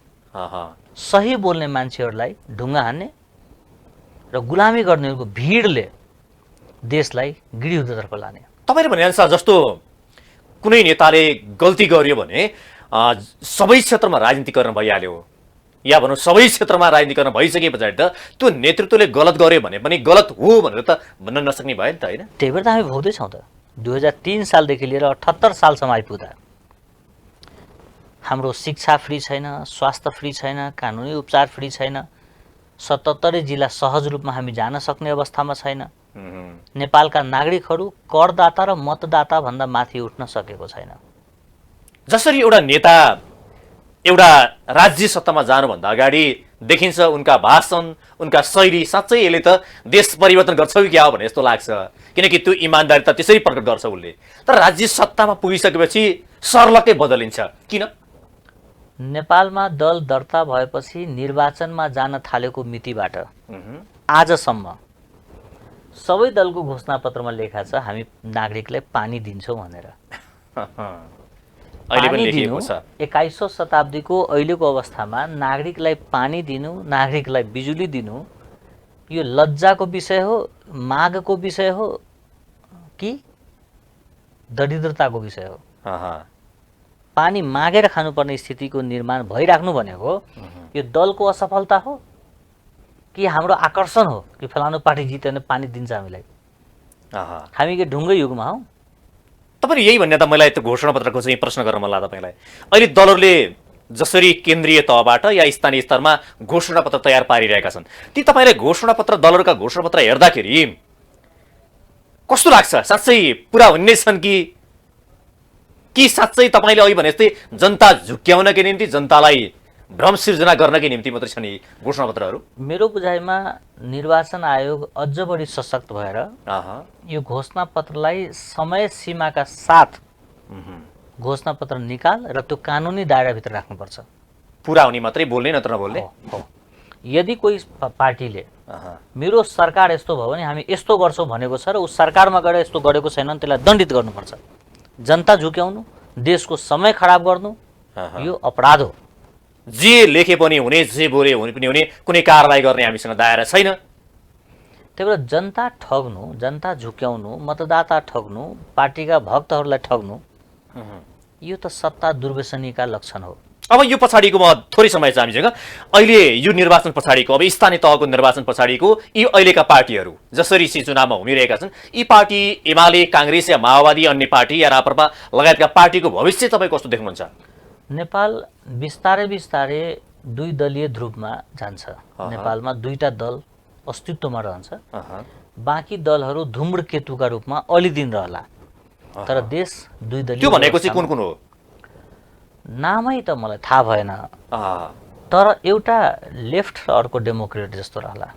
सही बोल्ने मान्छेहरूलाई ढुङ्गा हान्ने र गुलामी गर्नेहरूको भिडले देशलाई गिडीहुँतोतर्फ लाने। तपाईले भने अनुसार जस्तो कुनै नेताले गल्ती गर्यो भने सबै क्षेत्रमा राजनीतिकरण भइहाल्यो, या भनौँ सबै क्षेत्रमा राजनीतिकरण भइसके पछाडि त त्यो नेतृत्वले गलत गर्यो भने पनि गलत हो भनेर त भन्न नसक्ने भयो नि त, होइन? त्यही भएर त हामी भोग्दैछौँ त। 2003 सालदेखि लिएर 78 सालसम्म आइपुग्दा हाम्रो शिक्षा फ्री छैन, स्वास्थ्य फ्री छैन, कानुनी उपचार फ्री छैन, 77 जिल्ला सहज रूपमा हामी जान सक्ने अवस्थामा छैन। नेपालका नागरिकहरू करदाता र मतदाता भन्दा माथि उठ्न सकेको छैन। जसरी एउटा नेता एउटा राज्य सत्तामा जानुभन्दा अगाडि देखिन्छ उनका भाषण, उनका शैली, साँच्चै यसले त देश परिवर्तन गर्छ कि क्या हो भने जस्तो लाग्छ, किनकि त्यो इमान्दारी त त्यसरी प्रकट गर्छ उसले। तर राज्य सत्तामा पुगिसकेपछि सर्लकै बदलिन्छ। किन? नेपालमा दल दर्ता भएपछि निर्वाचनमा जान थालेको मितिबाट आजसम्म सबै दलको घोषणापत्रमा लेखा छ हामी नागरिकलाई पानी दिन्छौँ भनेर। पानी दिनु 21औं शताब्दीको अहिलेको अवस्थामा नागरिकलाई पानी दिनु, नागरिकलाई बिजुली दिनु यो लज्जाको विषय हो, मागको विषय हो कि दरिद्रताको विषय हो? पानी मागेर खानुपर्ने स्थितिको निर्माण भइराख्नु भनेको यो दलको असफलता हो कि हाम्रो आकर्षण हो कि फलानु पार्टी जित्यो भने पानी दिन्छ हामीलाई? हामी के ढुङ्गै युगमा हौ? तपाईले यही भन्ने त मलाई त्यो घोषणापत्रको चाहिँ प्रश्न गर्न मन लाग्छ तपाईलाई। अहिले दलहरूले जसरी केन्द्रीय तहबाट या स्थानीय स्तरमा घोषणापत्र तयार पारिरहेका छन्, ती तपाईले घोषणापत्र दलहरूका घोषणापत्र हेर्दाखेरि कस्तो लाग्छ? साँच्चै पुरा हुने छन् कि साँच्चै तपाईले अघि भने जस्तै जनता झुक्क्याउनकै निम्ति, जनतालाई भ्रम सिर्जना गर्नकै निम्ति मात्रै छन् यी घोषणापत्रहरू? मेरो बुझाइमा निर्वाचन आयोग अझ बढी सशक्त भएर यो घोषणापत्रलाई समय सीमाका साथ घोषणापत्र निकाल र त्यो कानुनी दायराभित्र राख्नुपर्छ। पुरा हुने मात्रै बोल्ने, नत्र नबोल्ने। यदि कोही पार्टीले मेरो सरकार यस्तो भयो भने हामी यस्तो गर्छौँ भनेको छ र उस सरकारमा गएर यस्तो गरेको छैन भने त्यसलाई दण्डित गर्नुपर्छ। जनता झुक्याउनु, देशको समय खराब गर्नु यो अपराध हो। जे लेखे पनि हुने, जे बोले पनि हुने, कुनै कारबाही गर्ने हामीसँग दायरा छैन। त्यही भएर जनता ठग्नु, जनता झुक्याउनु, मतदाता ठग्नु, पार्टीका भक्तहरूलाई ठग्नु यो त सत्ता दुर्व्यसनीका लक्षण हो। अब यो पछाडिको म थोरै समय चाहिँ हामीसँग अहिले यो निर्वाचन पछाडिको, अब स्थानीय तहको निर्वाचन पछाडिको यी अहिलेका पार्टीहरू जसरी चुनावमा हुमिरहेका छन्, यी पार्टी एमाले, काङ्ग्रेस या माओवादी, अन्य पार्टी या राप्रपा लगायतका पार्टीको भविष्य तपाईँ कस्तो देख्नुहुन्छ? नेपाल बिस्तारै बिस्तारै दुई दलीय ध्रुवमा जान्छ। नेपालमा दुईटा दल अस्तित्वमा रहन्छ, बाँकी दलहरू धुम्रकेतुका रूपमा अलि दिन रहला। तर देश दुई दलीय। त्यो भनेको चाहिँ कुन कुन हो? नामै त मलाई थाहा भएन, तर एउटा लेफ्ट र अर्को डेमोक्रेट जस्तो रहला,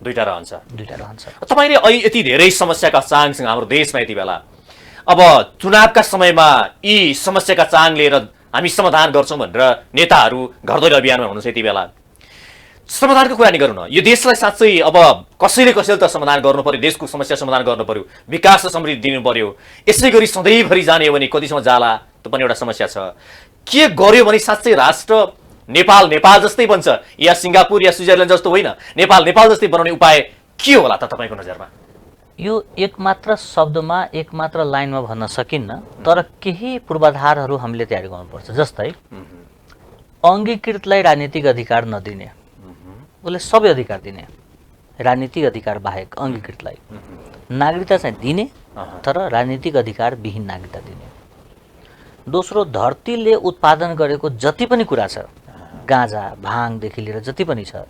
दुईटा रहन्छ। दुईटा रहन्छ। तपाईँले अहिले यति धेरै समस्याका चाङसँग हाम्रो देशमा यति बेला अब चुनावका समयमा यी समस्याका चाङ लिएर हामी समाधान गर्छौँ भनेर नेताहरू घर दैलो अभियानमा हुनुहुन्छ यति बेला। समाधानको कुरा नि गरौँ न, यो देशलाई साँच्चै अब कसैले त समाधान गर्नु पर्यो, देशको समस्या समाधान गर्नु पर्यो, विकास र समृद्धि दिनु पर्यो। यसै गरी सधैँभरि जाने हो भने कतिसम्म जाला, त्यो पनि एउटा समस्या छ। के गर्यो भने साँच्चै राष्ट्र नेपाल जस्तै बन्छ, या सिङ्गापुर या स्विजरल्यान्ड जस्तो होइन, नेपाल जस्तै बनाउने उपाय के होला त तपाईँको नजरमा? यो एक मात्र शब्दमा, एक मात्र लाइनमा भन्न सकिन्न, तर केही पूर्वाधारहरू हामीले तयारी गर्नुपर्छ। जस्तै अङ्गीकृतलाई राजनीतिक अधिकार नदिने, उसले सबै अधिकार दिने, राजनीतिक अधिकार बाहेक अङ्गीकृतलाई नागरिकता चाहिँ दिने, तर राजनीतिक अधिकार विहीन नागरिकता दिने। दोस्रो, धरतीले उत्पादन गरेको जति पनि कुरा छ, गाँजा भाङदेखि लिएर जति पनि छ,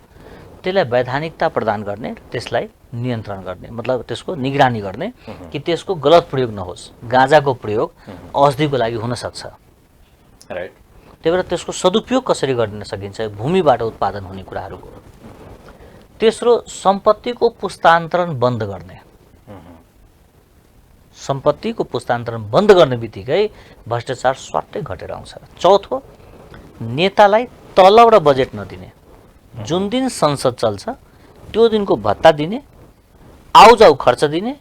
त्यसलाई वैधानिकता प्रदान गर्ने, त्यसलाई नियन्त्रण गर्ने, मतलब त्यसको निगरानी गर्ने कि त्यसको गलत प्रयोग नहोस्। गाँजाको प्रयोग औषधिको लागि हुन सक्छ, त्यही भएर त्यसको सदुपयोग कसरी गर्न सकिन्छ, भूमिबाट उत्पादन हुने कुराहरूको। तेस्रो, सम्पत्तिको पुस्तान्तरण बन्द गर्ने, सम्पत्तिको पुस्तान्तरण बन्द गर्ने बित्तिकै भ्रष्टाचार स्वाटै घटेर आउँछ। चौथो, नेतालाई तलब र बजेट नदिने, जुन दिन संसद चल्छ त्यो दिनको भत्ता दिने, आउजाउ खर्च दिने,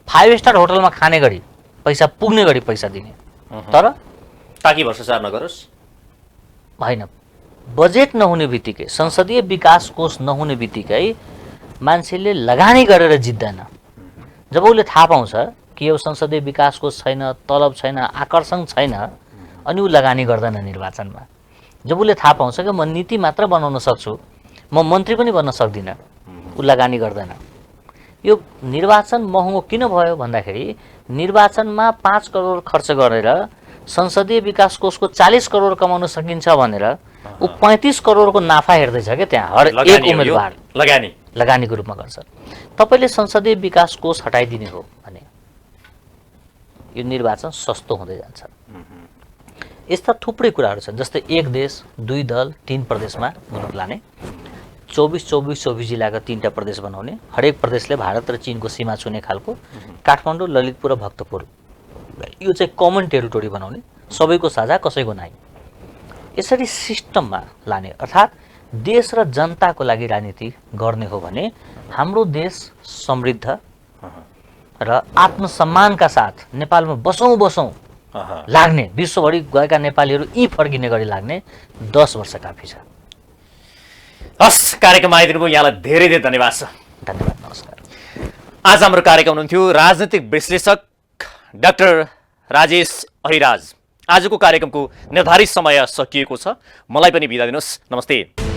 5 स्टार होटलमा खाने गरी पैसा पुग्ने गरी पैसा दिने, तर ताकि भ्रष्टाचार नगरोस् होइन। बजेट नहुने बित्तिकै, संसदीय विकास कोष नहुने बित्तिकै मान्छेले लगानी गरेर जित्दैन। जब उसले थाहा पाउँछ कि यो संसदीय विकास कोष छैन, तलब छैन, आकर्षण छैन, अनि ऊ लगानी गर्दैन निर्वाचनमा। जब उसले थाहा पाउँछ कि म नीति मात्र बनाउन सक्छु, म मन्त्री पनि बन्न सक्दिनँ, ऊ लगानी गर्दैन। यो निर्वाचन महँगो किन भयो भन्दाखेरि निर्वाचनमा 5 करोड खर्च गरेर संसदीय विकास कोषको 40 करोड कमाउन सकिन्छ भनेर ऊ 35 करोडको नाफा हेर्दैछ क्या त्यहाँ हर एक उम्मेदवार लगानीको रूपमा गर्छ। तपाईँले संसदीय विकास कोष हटाइदिने हो भने यो निर्वाचन सस्तो हुँदै जान्छ। यस्ता थुप्रै कुराहरू छन्, जस्तै एक देश दुई दल 3 प्रदेशमा मुलुक लाने, 24 जिल्लाका 3टा प्रदेश बनाउने, हरेक प्रदेशले भारत र चीनको सीमा छुने खालको, काठमाडौँ, ललितपुर र भक्तपुर, यो चाहिँ कमन टेरिटोरी बनाउने, सबैको साझा कसैको नाइ, यसरी सिस्टममा लाने। अर्थात् देश र जनताको लागि राजनीति गर्ने हो भने हाम्रो देश समृद्ध र आत्मसम्मानका साथ नेपालमा बसौँ लाग्ने, विश्वभरि गएका नेपालीहरू यी फर्किने गरी लाग्ने 10 वर्ष काफी छ। हस्, कार्यक्रममा आइदिनु भयो, यहाँलाई धेरै धेरै धन्यवाद छ। धन्यवाद, नमस्कार। आज हाम्रो कार्यक्रम हुनुहुन्थ्यो राजनीतिक विश्लेषक डाक्टर राजेश अहिराज। आजको कार्यक्रमको निर्धारित समय सकिएको छ, मलाई पनि बिदा दिनुहोस्। नमस्ते।